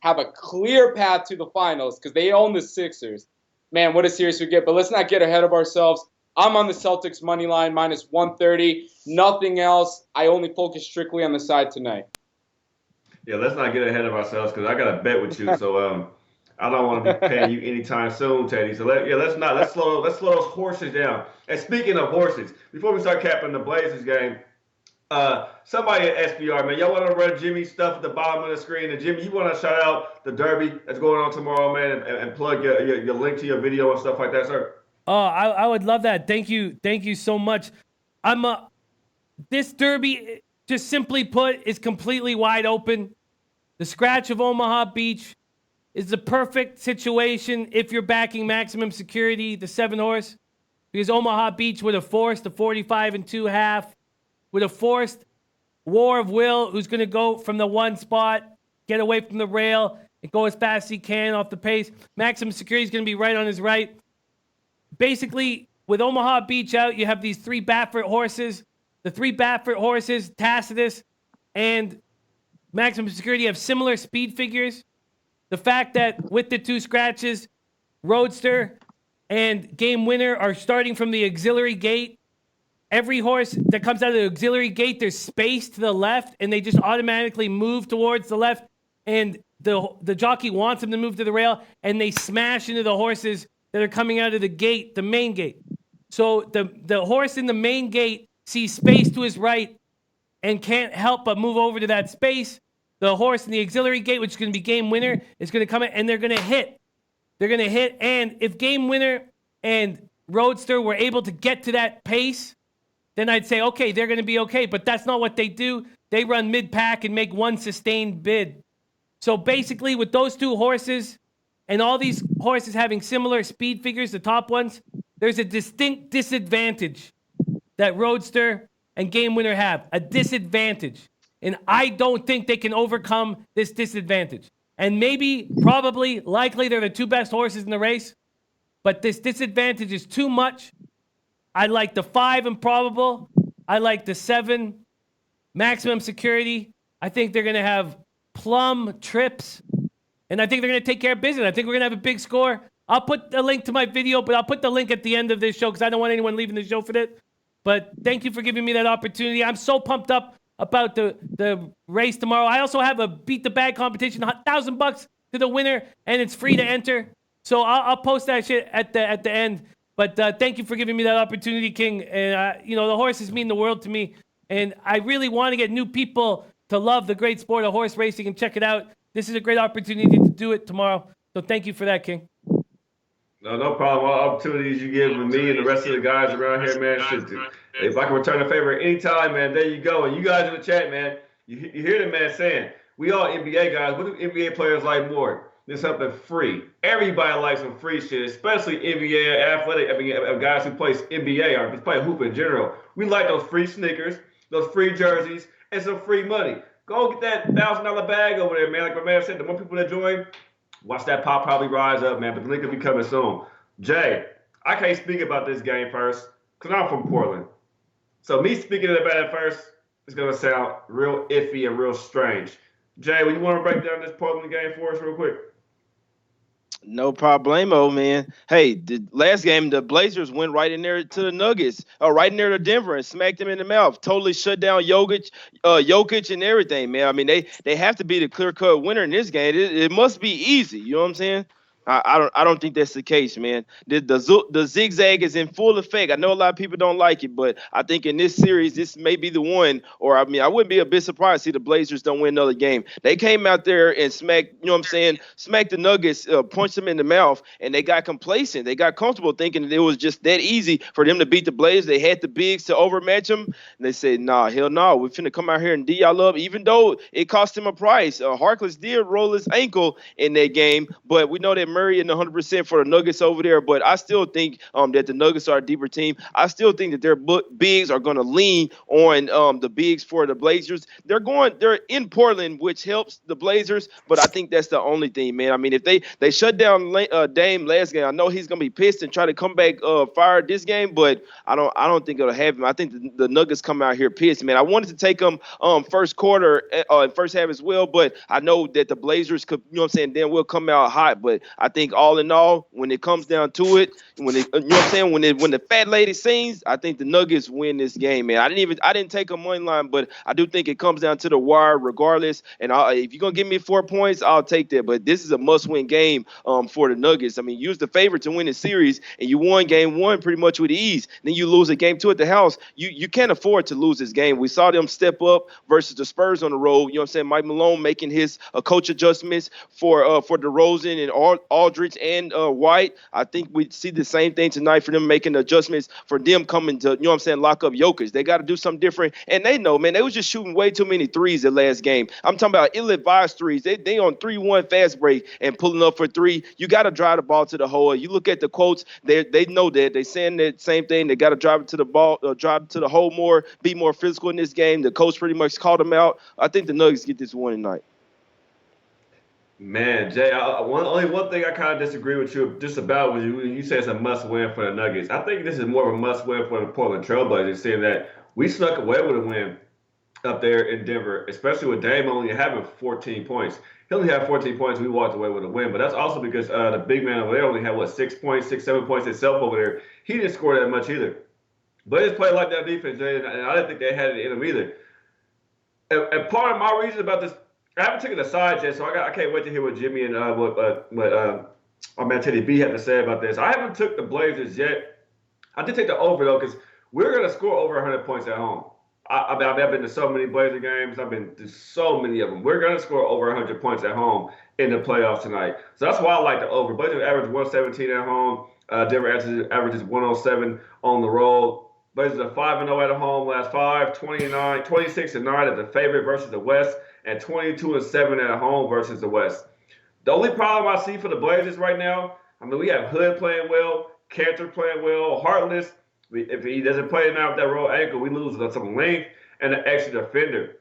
[SPEAKER 3] have a clear path to the finals because they own the Sixers. Man, what a series we get. But let's not get ahead of ourselves. I'm on the Celtics money line -130. Nothing else. I only focus strictly on the side tonight.
[SPEAKER 1] Yeah, let's not get ahead of ourselves because I got a bet with you. So I don't want to be paying you anytime soon, Teddy. So let's slow those horses down. And speaking of horses, before we start capping the Blazers game, somebody at SBR, man, y'all want to run Jimmy's stuff at the bottom of the screen? And Jimmy, you want to shout out the Derby that's going on tomorrow, man, and plug your link to your video and stuff like that, sir?
[SPEAKER 4] Oh, I would love that. Thank you so much. This Derby, just simply put, is completely wide open. The scratch of Omaha Beach is the perfect situation if you're backing Maximum Security, the 7-horse, because Omaha Beach would have forced a 45.5, would have forced War of Will, who's going to go from the one spot, get away from the rail, and go as fast as he can off the pace. Maximum Security is going to be right on his right. Basically, with Omaha Beach out, you have these 3 Baffert horses. The 3 Baffert horses, Tacitus and Maximum Security, have similar speed figures. The fact that with the 2 scratches, Roadster and Game Winner are starting from the auxiliary gate. Every horse that comes out of the auxiliary gate, there's space to the left, and they just automatically move towards the left. And the jockey wants them to move to the rail, and they smash into the horses that are coming out of the gate, the main gate. So the horse in the main gate sees space to his right and can't help but move over to that space. The horse in the auxiliary gate, which is going to be Game Winner, is going to come in, and they're going to hit. They're going to hit, and if Game Winner and Roadster were able to get to that pace, then I'd say, okay, they're going to be okay. But that's not what they do. They run mid-pack and make one sustained bid. So basically, with those two horses and all these horses having similar speed figures, the top ones, there's a distinct disadvantage that Roadster and Game Winner have. A disadvantage. And I don't think they can overcome this disadvantage. And maybe, probably, likely, they're the two best horses in the race. But this disadvantage is too much. I like the 5 improbable. I like the 7 maximum security. I think they're going to have plum trips. And I think they're going to take care of business. I think we're going to have a big score. I'll put a link to my video, but I'll put the link at the end of this show because I don't want anyone leaving the show for that. But thank you for giving me that opportunity. I'm so pumped up about the race tomorrow. I also have a beat the bag competition, $1,000 to the winner, and it's free to enter. So I'll post that shit at the end. But thank you for giving me that opportunity, King. And the horses mean the world to me, and I really want to get new people to love the great sport of horse racing and check it out. This is a great opportunity to do it tomorrow. So thank you for that, King.
[SPEAKER 1] No problem. All opportunities you give with me and the rest of the guys around here, man. Shit, if I can return a favor anytime, man, there you go. And you guys in the chat, man, you hear the man saying, we all NBA guys. What do NBA players like more? There's something free. Everybody likes some free shit, especially NBA athletic. Guys who play NBA or just play hoop in general. We like those free sneakers, those free jerseys, and some free money. Go get that $1,000 bag over there, man. Like my man said, the more people that join, watch that pop probably rise up, man. But the link will be coming soon. Jay, I can't speak about this game first because I'm from Portland. So me speaking about it first is going to sound real iffy and real strange. Jay, would you want to break down this Portland game for us real quick?
[SPEAKER 2] No problemo, man. Hey, the last game, the Blazers went right in there to the Nuggets, right in there to Denver and smacked them in the mouth. Totally shut down Jokic and everything, man. I mean, they have to be the clear-cut winner in this game. It must be easy. You know what I'm saying? I don't think that's the case, man. The zigzag is in full effect. I know a lot of people don't like it, but I think in this series, this may be the one. Or I mean, I wouldn't be a bit surprised to see the Blazers don't win another game. They came out there and smacked, you know what I'm saying, smacked the Nuggets, punched them in the mouth, and they got complacent. They got comfortable thinking that it was just that easy for them to beat the Blazers. They had the bigs to overmatch them, and they said, nah, hell no, we're finna come out here and D y'all up, even though it cost him a price. Harkless did roll his ankle in that game, but we know that Murray and 100% for the Nuggets over there, but I still think that the Nuggets are a deeper team. I still think that their bigs are going to lean on the bigs for the Blazers. They're in Portland, which helps the Blazers, but I think that's the only thing, man. I mean, if they shut down Dame last game, I know he's going to be pissed and try to come back fired this game, but I don't think it'll happen. I think the Nuggets come out here pissed, man. I wanted to take them first quarter and first half as well, but I know that the Blazers could, you know what I'm saying, then will come out hot, but I think all in all, when it comes down to it, when it, you know what I'm saying, when the fat lady sings, I think the Nuggets win this game, man. I didn't take a money line, but I do think it comes down to the wire regardless. And if you're gonna give me 4 points, I'll take that. But this is a must-win game for the Nuggets. I mean, you was the favorite to win the series, and you won game 1 pretty much with ease. Then you lose a game 2 at the house. You can't afford to lose this game. We saw them step up versus the Spurs on the road. You know what I'm saying? Mike Malone making his coach adjustments for DeRozan and Aldridge and White. I think we see the same thing tonight for them making adjustments for them coming to, you know what I'm saying, lock up Jokic. They got to do something different. And they know, man, they was just shooting way too many threes the last game. I'm talking about ill-advised threes. They on 3-1 fast break and pulling up for 3. You got to drive the ball to the hole. You look at the quotes, they know that. They saying that same thing. They got to drive it to the ball, drive it to the hole more, be more physical in this game. The coach pretty much called them out. I think the Nuggets get this one tonight.
[SPEAKER 1] Man, Jay, only one thing I kind of disagree with you just about was you said it's a must-win for the Nuggets. I think this is more of a must-win for the Portland Trailblazers, seeing that we snuck away with a win up there in Denver, especially with Dame only having 14 points. He only had 14 points. We walked away with a win, but that's also because the big man over there only had 6 points, 7 points himself over there. He didn't score that much either. But it's played like that defense, Jay, and I didn't think they had it in them either. And part of my reason about this, I haven't taken a side yet, so I can't wait to hear what Jimmy and what our man Teddy B had to say about this. I haven't took the Blazers yet. I did take the over though, because we're gonna score over 100 points at home. I've been to so many Blazer games. I've been to so many of them. We're gonna score over 100 points at home in the playoffs tonight. So that's why I like the over. Blazers average 117 at home. Denver averages 107 on the road. Blazers are 5-0 at home last 5, 26-9 as the favorite versus the West, and 22-7 at home versus the West. The only problem I see for the Blazers right now, I mean, we have Hood playing well, Cantor playing well, Hartless. If he doesn't play now with that rolled ankle, we lose some length and an extra defender.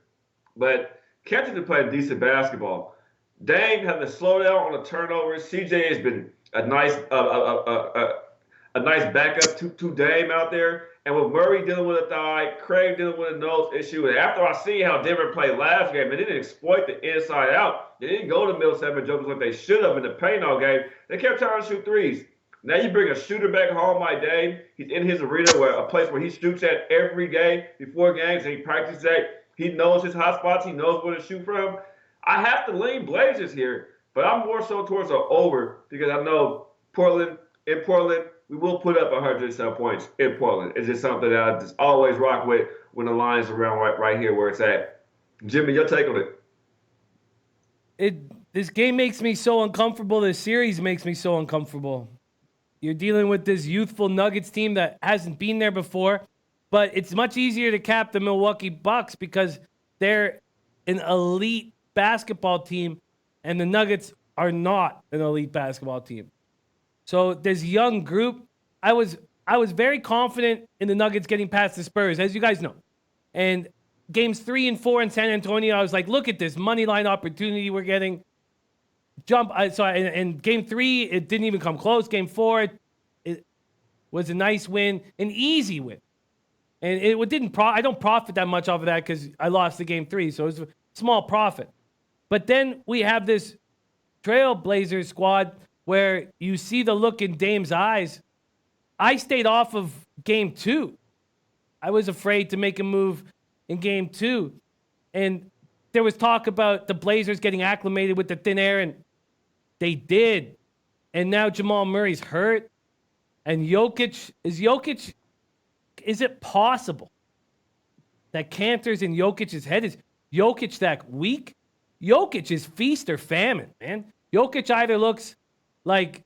[SPEAKER 1] But Cantor's been playing decent basketball. Dame having to slow down on the turnovers. CJ has been a nice backup to Dame out there. And with Murray dealing with a thigh, Craig dealing with a nose issue, and after I see how Denver played last game, they didn't exploit the inside out. They didn't go to Millsap and jumpers like they should have in the paint all game. They kept trying to shoot threes. Now you bring a shooter back home like Dame. He's in his arena, a place where he shoots at every game before games, and he practices at. He knows his hot spots. He knows where to shoot from. I have to lean Blazers here, but I'm more so towards an over because I know Portland, we will put up 100 points in Portland. It's just something that I just always rock with when the line's around right here where it's at. Jimmy, your take on it?
[SPEAKER 4] This game makes me so uncomfortable. This series makes me so uncomfortable. You're dealing with this youthful Nuggets team that hasn't been there before, but it's much easier to cap the Milwaukee Bucks because they're an elite basketball team, and the Nuggets are not an elite basketball team. So this young group, I was very confident in the Nuggets getting past the Spurs, as you guys know. And games 3 and 4 in San Antonio, I was like, look at this money line opportunity we're getting. And game 3, it didn't even come close. Game 4, it was a nice win, an easy win. And I don't profit that much off of that because I lost the game 3, so it was a small profit. But then we have this Trailblazers squad where you see the look in Dame's eyes. I stayed off of game 2. I was afraid to make a move in game 2. And there was talk about the Blazers getting acclimated with the thin air, and they did. And now Jamal Murray's hurt. And Jokic, is it possible that Cantor's in Jokic's head? Is Jokic that weak? Jokic is feast or famine, man. Jokic either looks like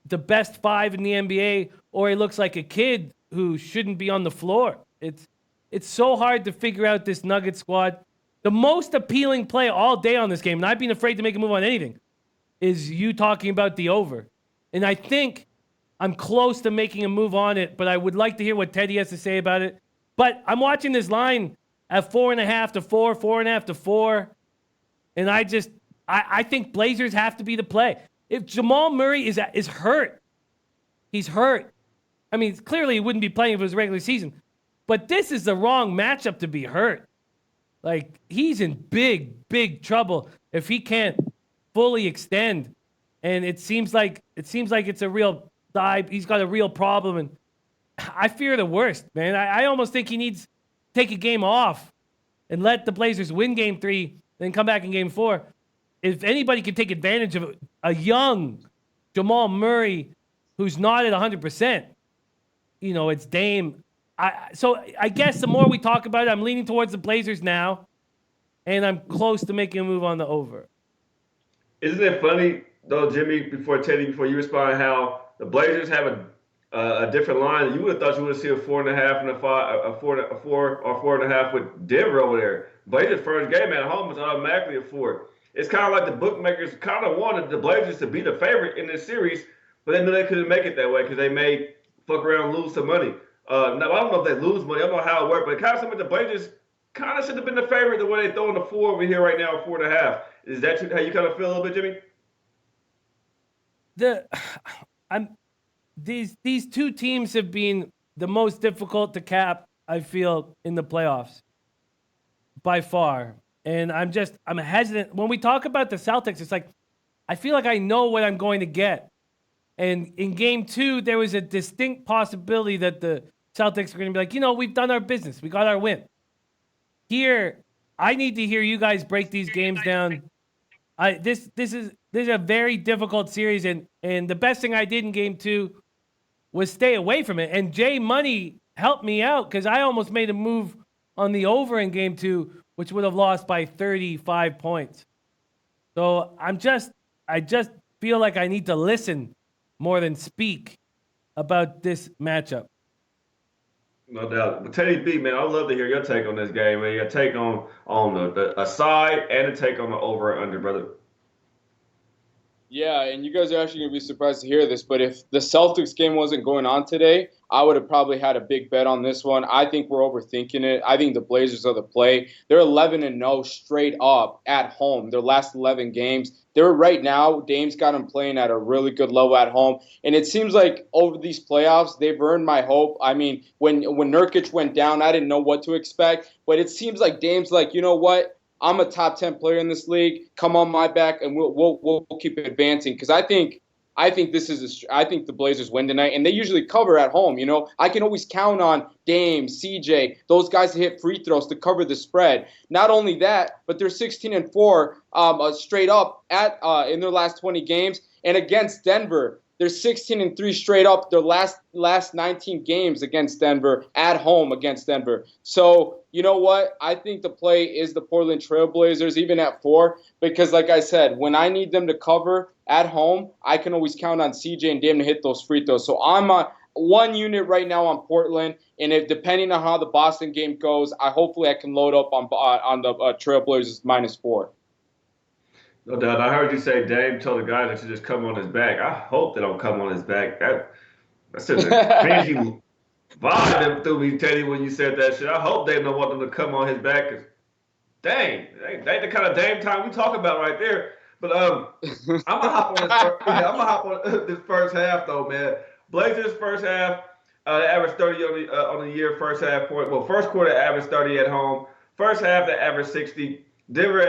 [SPEAKER 4] the best 5 in the NBA, or he looks like a kid who shouldn't be on the floor. It's so hard to figure out this Nuggets squad. The most appealing play all day on this game, and I've been afraid to make a move on anything, is you talking about the over. And I think I'm close to making a move on it, but I would like to hear what Teddy has to say about it. But I'm watching this line at 4.5 to 4, 4.5 to 4, and I think Blazers have to be the play. If Jamal Murray is hurt, he's hurt. I mean, clearly he wouldn't be playing if it was regular season. But this is the wrong matchup to be hurt. Like, he's in big, big trouble if he can't fully extend. And it seems like it's a real dive. He's got a real problem, and I fear the worst, man. I almost think he needs to take a game off and let the Blazers win game 3, then come back in game 4. If anybody can take advantage of a young Jamal Murray who's not at 100%, it's Dame. So I guess the more we talk about it, I'm leaning towards the Blazers now, and I'm close to making a move on the over.
[SPEAKER 1] Isn't it funny, though, Jimmy, before you respond, how the Blazers have a different line? You would have thought you would have seen a 4.5 and a 5, a 4 or 4.5 with Denver over there. Blazers' first game at home is automatically a 4. It's kind of like the bookmakers kind of wanted the Blazers to be the favorite in this series, but they knew they couldn't make it that way because they may fuck around and lose some money. Now, I don't know if they lose money. I don't know how it worked, but it kind of seemed like the Blazers kind of should have been the favorite the way they throwing the 4 over here right now, 4.5. Is that how you kind of feel a little bit, Jimmy?
[SPEAKER 4] These two teams have been the most difficult to cap, I feel, in the playoffs. by far. And I'm hesitant. When we talk about the Celtics, it's like, I feel like I know what I'm going to get. And in game 2, there was a distinct possibility that the Celtics were going to be like, we've done our business. We got our win. Here, I need to hear you guys break these games down. This is a very difficult series, and the best thing I did in game 2 was stay away from it. And Jay Money helped me out because I almost made a move on the over in game 2, which would have lost by 35 points. So I just feel like I need to listen more than speak about this matchup.
[SPEAKER 1] No doubt. But Teddy B, man, I'd love to hear your take on this game, man. Your take on the side and a take on the over and under, brother.
[SPEAKER 3] Yeah, and you guys are actually going to be surprised to hear this, but if the Celtics game wasn't going on today, I would have probably had a big bet on this one. I think we're overthinking it. I think the Blazers are the play. They're 11-0 straight up at home, their last 11 games. They're right now, Dame's got them playing at a really good level at home. And it seems like over these playoffs, they've earned my hope. I mean, when Nurkic went down, I didn't know what to expect. But it seems like Dame's like, you know what? I'm a top 10 player in this league. Come on my back, and we'll keep advancing. Because I think I think the Blazers win tonight, and they usually cover at home. I can always count on Dame, CJ, those guys to hit free throws to cover the spread. Not only that, but they're 16-4 straight up at in their last 20 games, and against Denver, they're 16-3 straight up their last 19 games against Denver, at home against Denver. So, you know what? I think the play is the Portland Trailblazers, even at 4, because like I said, when I need them to cover at home, I can always count on CJ and Dame to hit those free throws. So I'm on one unit right now on Portland, and if depending on how the Boston game goes, hopefully I can load up on the Trailblazers -4.
[SPEAKER 1] No doubt. I heard you say Dame told the guys that should just come on his back. I hope they don't come on his back. That's just a cringy vibe through me, Teddy, when you said that shit. I hope they don't want them to come on his back. Cause dang, they the kind of Dame time we talk about right there. But I'm gonna hop on this first half though, man. Blazers first half, they averaged 30 on the year first half point. Well, first quarter averaged 30 at home. First half they averaged 60. Denver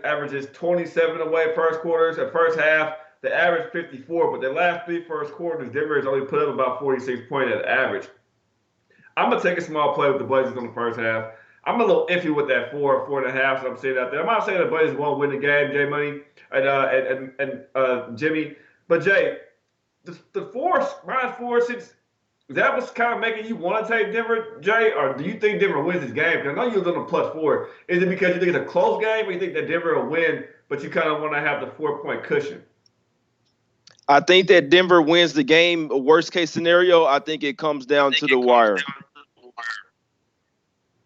[SPEAKER 1] averages 27 away first quarters. At first half, they average 54, but their last 3 first quarters, Denver has only put up about 46 points at average. I'm going to take a small play with the Blazers on the first half. I'm a little iffy with that 4.5, so I'm saying out there. I'm not saying the Blazers won't win the game, Jay Money and Jimmy. But, Jay, the -4, since that was kind of making you want to take Denver, Jay, or do you think Denver wins this game? Because I know you're on a +4. Is it because you think it's a close game, or you think that Denver will win, but you kind of want to have the 4-point cushion?
[SPEAKER 2] I think that Denver wins the game. Worst case scenario, I think it comes down to the wire.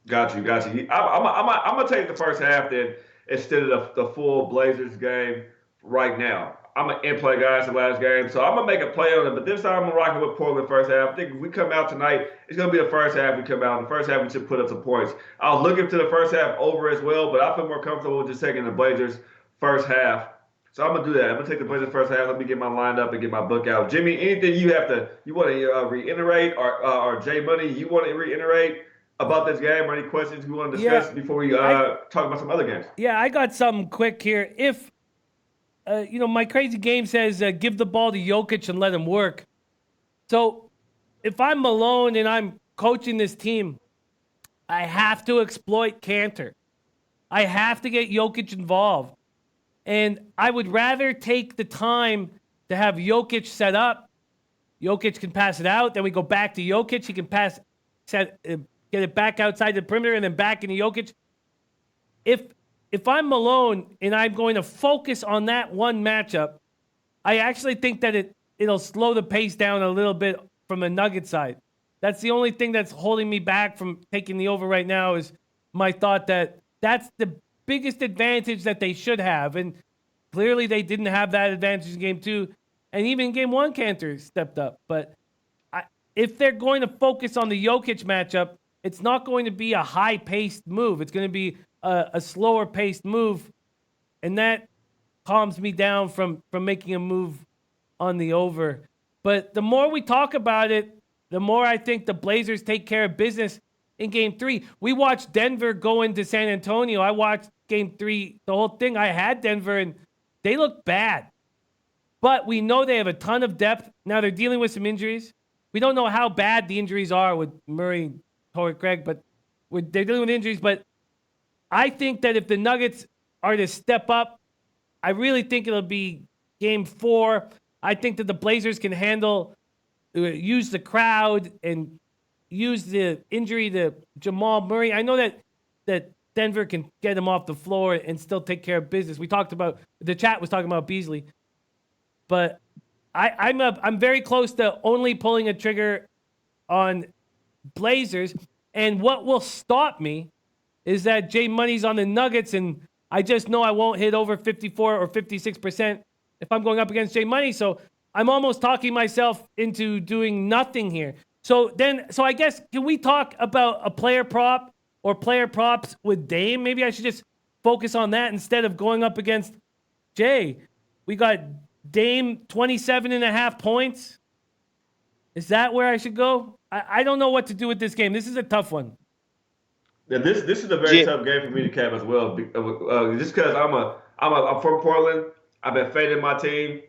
[SPEAKER 1] Got you. I'm gonna take the first half then instead of the full Blazers game right now. I'm an in-play guy. It's the last game, so I'm going to make a play on it. But this time I'm rocking with Portland first half. I think if we come out tonight, it's going to be the first half we come out. In the first half, we should put up some points. I was looking to the first half over as well, but I feel more comfortable with just taking the Blazers first half. So I'm going to do that. I'm going to take the Blazers first half. Let me get my line up and get my book out. Jimmy, anything you want to reiterate, or Jay Money, you want to reiterate about this game, or any questions you want to discuss before we talk about some other games?
[SPEAKER 4] Yeah, I got something quick here. If my crazy game says give the ball to Jokic and let him work. So if I'm Malone and I'm coaching this team, I have to exploit Cantor. I have to get Jokic involved. And I would rather take the time to have Jokic set up. Jokic can pass it out. Then we go back to Jokic. He can get it back outside the perimeter and then back into Jokic. If I'm Malone and I'm going to focus on that one matchup, I actually think that it'll slow the pace down a little bit from the Nugget side. That's the only thing that's holding me back from taking the over right now is my thought that that's the biggest advantage that they should have. And clearly they didn't have that advantage in game 2. And even in game 1, Cantor stepped up. But if they're going to focus on the Jokic matchup, it's not going to be a high-paced move. It's going to be a slower-paced move, and that calms me down from making a move on the over. But the more we talk about it, the more I think the Blazers take care of business. in Game 3. We watched Denver go into San Antonio. I watched Game 3, the whole thing. I had Denver, and they look bad. But we know they have a ton of depth. Now they're dealing with some injuries. We don't know how bad the injuries are with Murray, Torrey Craig, but they're dealing with injuries. But I think that if the Nuggets are to step up, I really think it'll be Game 4. I think that the Blazers can use the crowd and use the injury to Jamal Murray. I know that Denver can get him off the floor and still take care of business. The chat was talking about Beasley. But I'm very close to only pulling a trigger on Blazers. And what will stop me is that Jay Money's on the Nuggets, and I just know I won't hit over 54 or 56% if I'm going up against Jay Money. So I'm almost talking myself into doing nothing here. So I guess, can we talk about a player prop or player props with Dame? Maybe I should just focus on that instead of going up against Jay. We got Dame 27.5 points. Is that where I should go? I don't know what to do with this game. This is a tough one.
[SPEAKER 1] Yeah, this is a very tough game for me to cap as well. Just because I'm from Portland, I've been fading my team,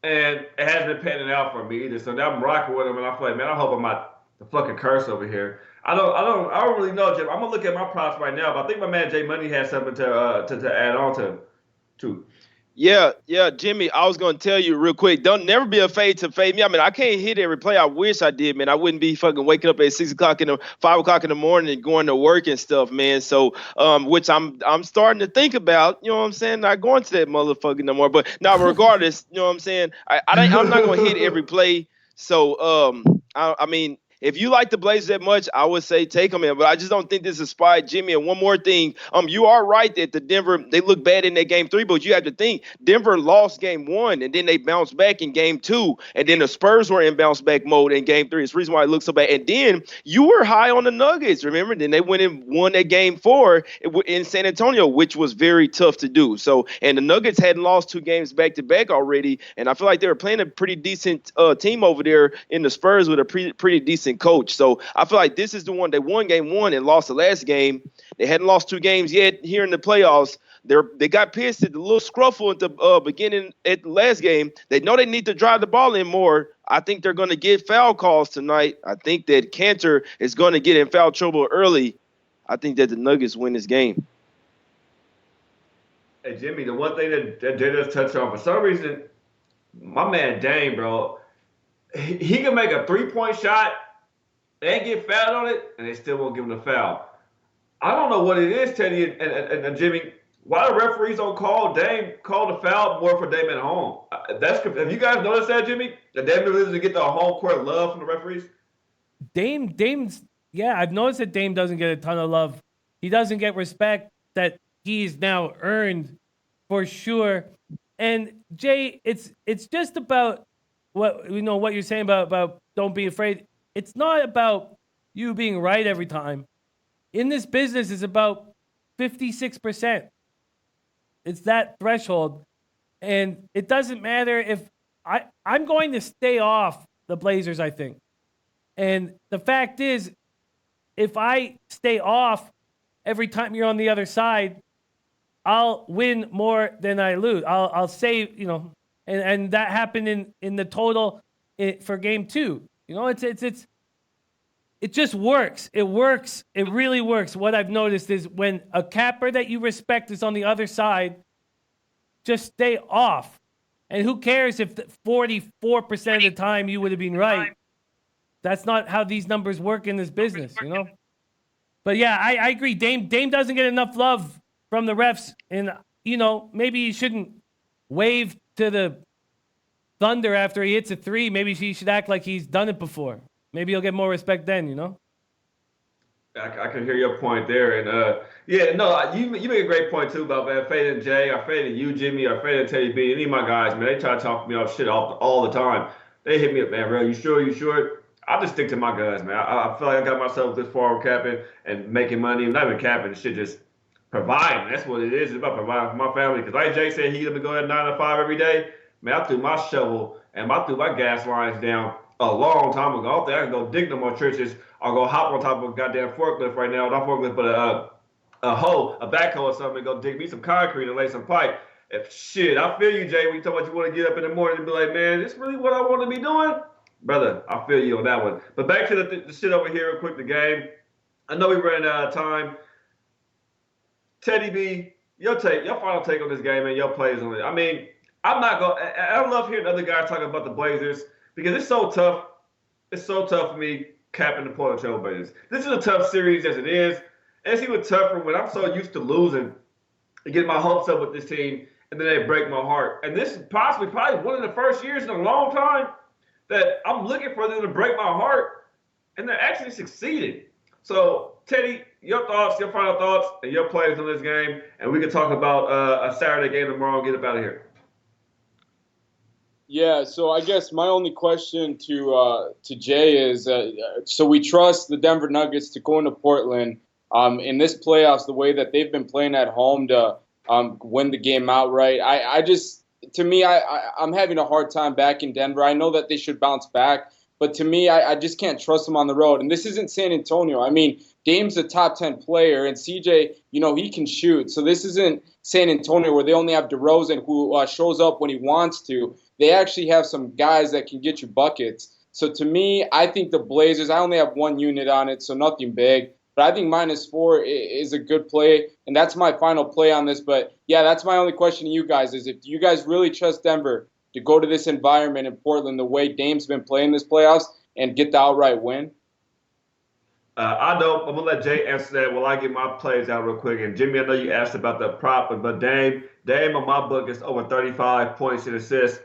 [SPEAKER 1] and it hasn't been panning out for me either. So now I'm rocking with them, and I feel like, man, I hope I'm not the fucking curse over here. I don't really know, Jim. I'm gonna look at my props right now, but I think my man Jay Money has something to add on to.
[SPEAKER 2] Yeah, Jimmy, I was going to tell you real quick, don't never be afraid to fade me. I mean, I can't hit every play. I wish I did, man. I wouldn't be fucking waking up at 5 o'clock in the morning and going to work and stuff, man. So, which I'm starting to think about, you know what I'm saying? Not going to that motherfucker no more. But now, regardless, you know what I'm saying? I'm not going to hit every play. So, I mean, if you like the Blazers that much, I would say take them in. But I just don't think this is a spot, Jimmy. And one more thing, you are right that the Denver, they look bad in that Game 3, but you have to think Denver lost Game 1, and then they bounced back in Game 2, and then the Spurs were in bounce back mode in Game 3. It's the reason why it looks so bad. And then you were high on the Nuggets, remember? Then they went and won that Game 4 in San Antonio, which was very tough to do. So, and the Nuggets hadn't lost 2 games back-to-back already, and I feel like they were playing a pretty decent team over there in the Spurs with a pretty decent coach. So I feel like this is the one. They won Game 1 and lost the last game. They hadn't lost 2 games yet here in the playoffs. They got pissed at the little scruffle at the beginning at the last game. They know they need to drive the ball in more. I think they're going to get foul calls tonight. I think that Cantor is going to get in foul trouble early. I think that the Nuggets win this game.
[SPEAKER 1] Hey, Jimmy, the one thing that Jay does touch on, for some reason, my man Dame, bro, he can make a 3-point shot. They get fouled on it, and they still won't give him the foul. I don't know what it is, Teddy and Jimmy. Why the referees don't call the foul more for Dame at home? Have you guys noticed that, Jimmy? That Dame doesn't get the home court love from the referees?
[SPEAKER 4] I've noticed that Dame doesn't get a ton of love. He doesn't get respect that he's now earned for sure. And Jay, it's just about what you're saying about don't be afraid. It's not about you being right every time. In this business, it's about 56%. It's that threshold. And it doesn't matter if I'm going to stay off the Blazers, I think. And the fact is, if I stay off every time you're on the other side, I'll win more than I lose. I'll save, and that happened in the total for Game 2. It just works. It works. It really works. What I've noticed is when a capper that you respect is on the other side, just stay off. And who cares if 44% of the time you would have been right? That's not how these numbers work in this business, But yeah, I agree. Dame doesn't get enough love from the refs. And, maybe he shouldn't wave to the Thunder after he hits a 3. Maybe he should act like he's done it before. Maybe he'll get more respect then,
[SPEAKER 1] I can hear your point there. And, you make a great point, too, about, man, fading Jay, or fading you, Jimmy, or fading Teddy B. Any of my guys, man, they try to talk me off shit all the time. They hit me up, man, bro, you sure? I just stick to my guys, man. I feel like I got myself this far capping and making money. Not even capping, shit, just providing. That's what it is. It's about providing for my family. Because like Jay said, he let me go at 9 to 5 every day. Man, I threw my shovel and I threw my gas lines down a long time ago. I don't think I can go dig no more trenches or go hop on top of a goddamn forklift right now. Not forklift, but a backhoe or something, and go dig me some concrete and lay some pipe. If shit, I feel you, Jay. When you talk about you want to get up in the morning and be like, man, this really what I want to be doing, brother. I feel you on that one. But back to the shit over here, real quick. The game. I know we ran out of time. Teddy B, your final take on this game and your plays on it. I mean, I'm not going. I love hearing other guys talking about the Blazers because it's so tough. It's so tough for me capping the Portland Trail Blazers. This is a tough series as it is. And it's even tougher when I'm so used to losing and getting my hopes up with this team, and then they break my heart. And this is probably one of the first years in a long time that I'm looking for them to break my heart, and they're actually succeeding. So, Teddy, your thoughts, your final thoughts, and your plays on this game, and we can talk about a Saturday game tomorrow and get up out of here.
[SPEAKER 3] Yeah, so I guess my only question to Jay is, so we trust the Denver Nuggets to go into Portland in this playoffs the way that they've been playing at home to win the game outright. I'm having a hard time back in Denver. I know that they should bounce back, but to me, I just can't trust them on the road. And this isn't San Antonio. I mean, Dame's a top 10 player, and CJ, he can shoot. So this isn't San Antonio where they only have DeRozan who shows up when he wants to. They actually have some guys that can get you buckets. So to me, I think the Blazers, I only have one unit on it, so nothing big. But I think -4 is a good play, and that's my final play on this. But, yeah, that's my only question to you guys is if you guys really trust Denver to go to this environment in Portland the way Dame's been playing this playoffs and get the outright win?
[SPEAKER 1] I don't. I'm going to let Jay answer that while I get my plays out real quick. And, Jimmy, I know you asked about the prop, but Dame on my book is over 35 points and assists.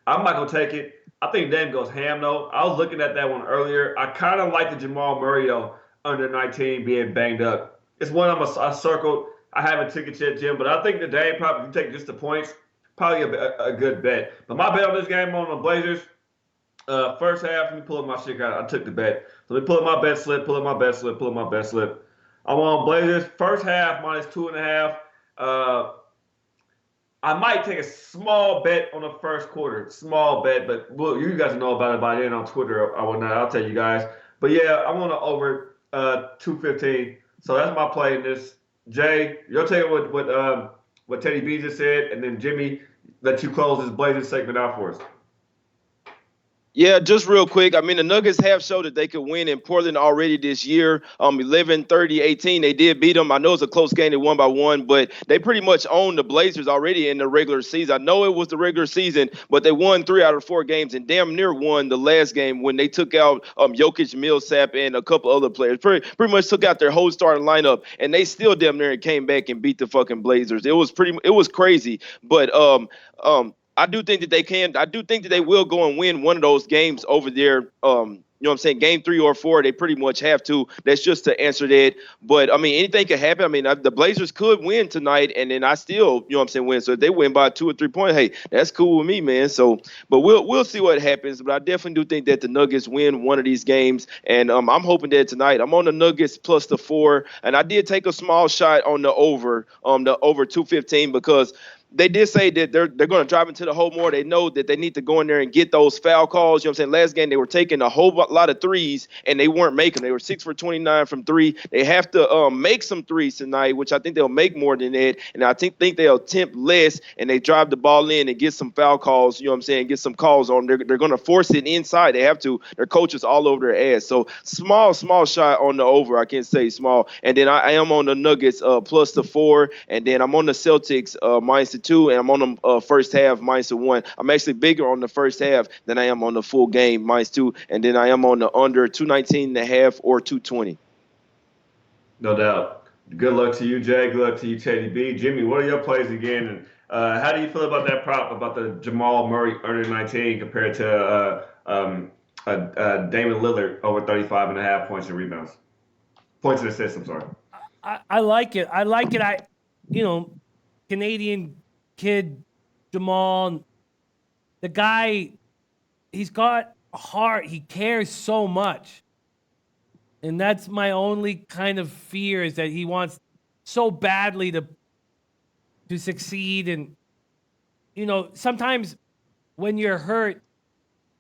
[SPEAKER 1] I'm not going to take it. I think Dame goes ham, though. I was looking at that one earlier. I kind of like the Jamal Murray, though, under 19 being banged up. It's one I circled. I haven't took it yet, Jim, but I think the Dame prop, if you take just the points, probably a good bet. But my bet on this game on the Blazers, first half, let me pull up my shit out. I took the bet. So let me pull up my bet slip, pull up my bet slip. I'm on Blazers, first half, -2.5. I might take a small bet on the first quarter. Small bet, but you guys know about it by then on Twitter or whatnot. I'll tell you guys. But, yeah, I'm on the over 215. So that's my play in this. Jay, you'll take what Teddy B just said, and then Jimmy, let you close this Blazers segment out for us.
[SPEAKER 2] Yeah, just real quick. I mean, the Nuggets have showed that they could win in Portland already this year. 11-30-18. They did beat them. I know it's a close game. They won by 1, but they pretty much owned the Blazers already in the regular season. I know it was the regular season, but they won 3 out of 4 games and damn near won the last game when they took out Jokic, Millsap, and a couple other players. Pretty much took out their whole starting lineup, and they still damn near came back and beat the fucking Blazers. It was crazy, but I do think that they can. I do think that they will go and win one of those games over there. You know what I'm saying? Game 3 or 4, they pretty much have to. That's just to answer that. But, I mean, anything can happen. I mean, the Blazers could win tonight, and then I still, you know what I'm saying, win. So if they win by 2 or 3 points, hey, that's cool with me, man. So, but we'll see what happens. But I definitely do think that the Nuggets win one of these games. And I'm hoping that tonight I'm on the Nuggets plus the 4. And I did take a small shot on the over 215 because – they did say that they're going to drive into the hole more. They know that they need to go in there and get those foul calls. You know what I'm saying? Last game, they were taking a whole lot of threes, and they weren't making. They were 6 for 29 from 3. They have to make some threes tonight, which I think they'll make more than that. And I think they'll attempt less, and they drive the ball in and get some foul calls, you know what I'm saying, get some calls on. They're going to force it inside. They have to. Their coaches all over their ass. So small shot on the over. I can't say small. And then I am on the Nuggets plus the 4, and then I'm on the Celtics minus 2, and I'm on the first half -1. I'm actually bigger on the first half than I am on the full game -2, and then I am on the under 219.5 or 220.
[SPEAKER 1] No doubt. Good luck to you, Jay. Good luck to you, Teddy B. Jimmy, what are your plays again? And how do you feel about that prop about the Jamal Murray under 19 compared to Damon Lillard over 35.5 points and rebounds? Points and assists, I'm sorry.
[SPEAKER 4] I like it. Canadian kid, Jamal, the guy, he's got a heart. He cares so much. And that's my only kind of fear is that he wants so badly to succeed. And, sometimes when you're hurt,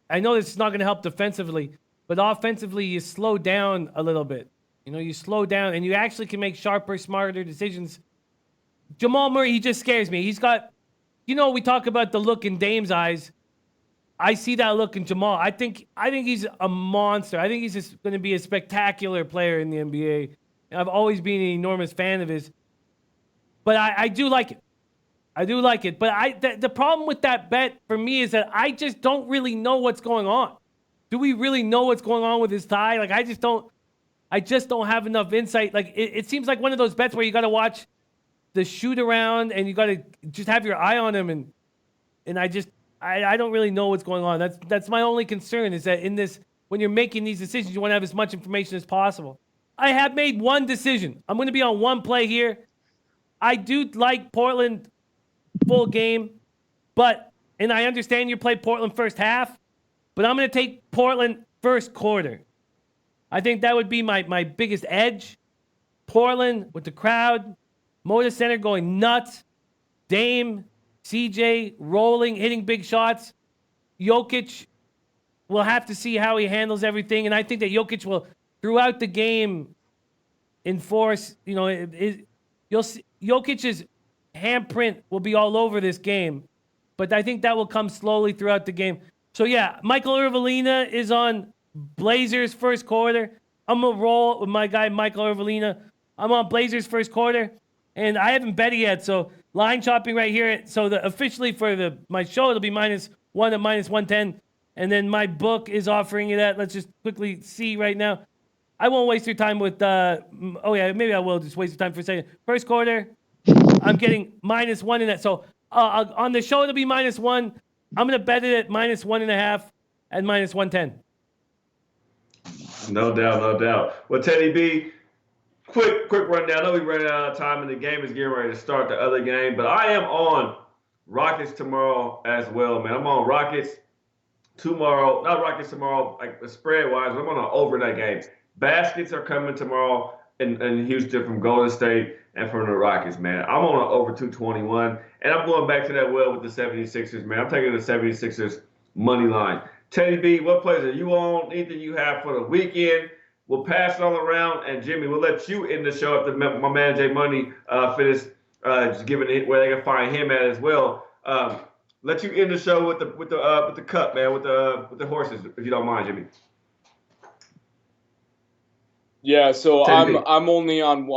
[SPEAKER 4] I know this is not going to help defensively, but offensively, you slow down a little bit. You slow down, and you actually can make sharper, smarter decisions. Jamal Murray, he just scares me. He's got, we talk about the look in Dame's eyes. I see that look in Jamal. I think he's a monster. I think he's just going to be a spectacular player in the NBA. I've always been an enormous fan of his. But I do like it. I do like it. But the problem with that bet for me is that I just don't really know what's going on. Do we really know what's going on with his tie? Like, I just don't have enough insight. Like, it seems like one of those bets where you got to watch the shoot around and you got to just have your eye on him. And I don't really know what's going on. That's my only concern, is that in this, when you're making these decisions, you want to have as much information as possible. I have made one decision. I'm going to be on one play here. I do like Portland full game, and I understand you play Portland first half, but I'm going to take Portland first quarter. I think that would be my biggest edge. Portland with the crowd, Moda Center going nuts, Dame, CJ rolling, hitting big shots. Jokic, we'll have to see how he handles everything, and I think that Jokic will, throughout the game, enforce, you'll see Jokic's handprint will be all over this game, but I think that will come slowly throughout the game. So yeah, Michael Irvelina is on Blazers first quarter. I'm gonna roll with my guy Michael Irvelina. I'm on Blazers first quarter, and I haven't bet it yet, so line chopping right here. So officially for my show, it'll be -1 at -110, and then my book is offering it at. Let's just quickly see right now. I won't waste your time with. Maybe I will just waste your time for a second. First quarter, I'm getting -1 in that. So on the show, it'll be -1. I'm going to bet it at -1.5 at -110.
[SPEAKER 1] No doubt, no doubt. Well, Teddy B, quick rundown. I know we ran out of time and the game is getting ready to start the other game, but I am on Rockets tomorrow as well, man. I'm on Rockets tomorrow. Not Rockets tomorrow, like spread-wise, but I'm on an overnight game. Baskets are coming tomorrow in Houston from Golden State and from the Rockets, man. I'm on an over 221, and I'm going back to that well with the 76ers, man. I'm taking the 76ers money line. Teddy B, what plays are you on? Anything you have for the weekend? We'll pass it all around, and Jimmy, we'll let you end the show after my man Jay Money finishes just giving it where they can find him at as well. Let you end the show with the cut, man, with the horses, if you don't mind, Jimmy.
[SPEAKER 3] Yeah, so I'm only on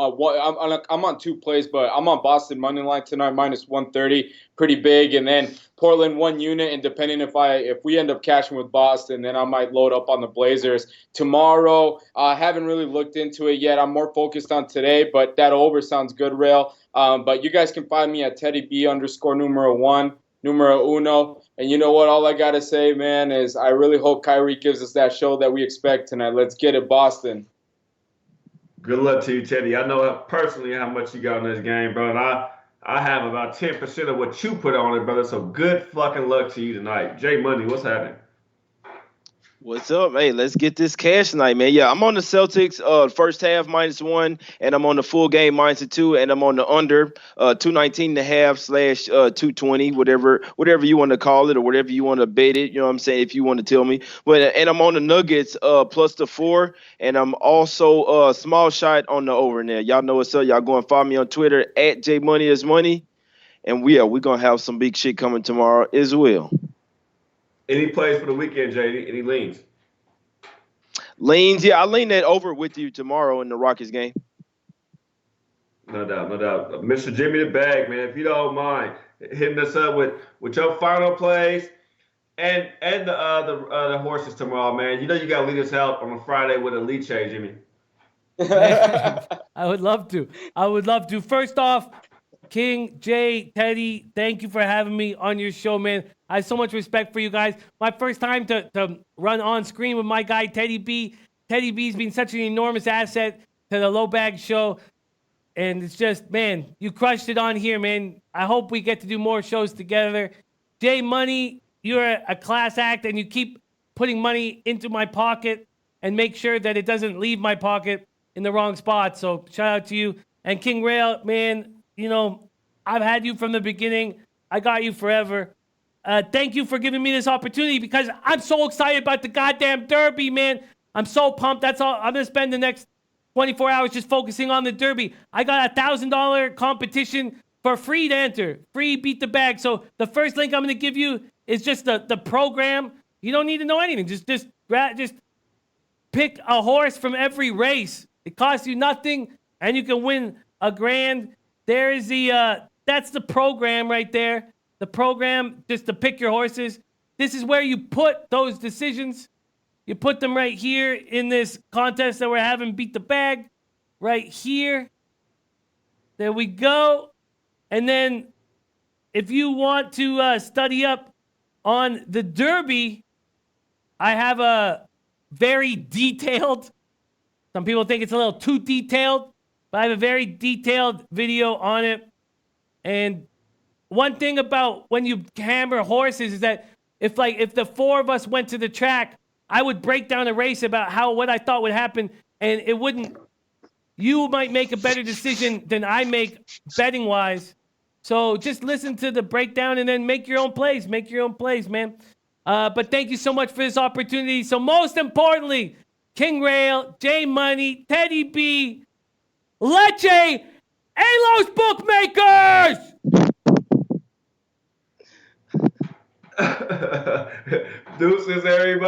[SPEAKER 3] I'm on 2 plays, but I'm on Boston money line tonight -130, pretty big, and then Portland 1 unit. And depending if we end up cashing with Boston, then I might load up on the Blazers tomorrow. I haven't really looked into it yet. I'm more focused on today, but that over sounds good, Rail. But you guys can find me at TeddyB_1, numero uno. And you know what? All I gotta say, man, is I really hope Kyrie gives us that show that we expect tonight. Let's get it, Boston.
[SPEAKER 1] Good luck to you, Teddy. I know personally how much you got in this game, bro. And I have about 10% of what you put on it, brother. So good fucking luck to you tonight. Jay Money, what's happening?
[SPEAKER 2] What's up? Hey, let's get this cash tonight, man. Yeah, I'm on the Celtics first half -1, and I'm on the full game -2, and I'm on the under 219.5 / 220, whatever you want to call it or whatever you want to bet it. You know what I'm saying? If you want to tell me, and I'm on the Nuggets plus the 4, and I'm also small shot on the over there. Y'all know what's up. Y'all go and follow me on Twitter at JMoneyIsMoney, and we're gonna have some big shit coming tomorrow as well.
[SPEAKER 1] Any plays for the weekend, JD? Any leans?
[SPEAKER 2] Leans, yeah, I lean that over with you tomorrow in the Rockets game.
[SPEAKER 1] No doubt, no doubt. Mr. Jimmy the Bag, man, if you don't mind hitting us up with your final plays and the horses tomorrow, man. You know you got to lead us out on a Friday with a lead change, Jimmy.
[SPEAKER 4] I would love to. First off, King, Jay, Teddy, thank you for having me on your show, man. I have so much respect for you guys. My first time to run on screen with my guy, Teddy B. Teddy B's been such an enormous asset to the Low Bag Show. And it's just, man, you crushed it on here, man. I hope we get to do more shows together. Jay Money, you're a class act, and you keep putting money into my pocket and make sure that it doesn't leave my pocket in the wrong spot. So shout out to you. And King Rail, man, you know, I've had you from the beginning. I got you forever. thank you for giving me this opportunity because I'm so excited about the goddamn Derby, man. I'm so pumped. That's all. I'm going to spend the next 24 hours just focusing on the Derby. I got a $1,000 competition for free to enter. Free beat the bag. So the first link I'm going to give you is just the program. You don't need to know anything. Just pick a horse from every race. It costs you nothing, and you can win $1,000. There is that's the program right there. The program, just to pick your horses. This is where you put those decisions. You put them right here in this contest that we're having, Beat the Bag, right here. There we go. And then if you want to study up on the Derby, I have a very detailed, some people think it's a little too detailed, but I have a very detailed video on it. And one thing about when you hammer horses is that if the four of us went to the track, I would break down a race about what I thought would happen, and it wouldn't. You might make a better decision than I make betting wise. So just listen to the breakdown and then make your own plays. Make your own plays, man. But thank you so much for this opportunity. So most importantly, King Rail, J Money, Teddy B, Leche, and Los Bookmakers.
[SPEAKER 1] Deuces, everybody.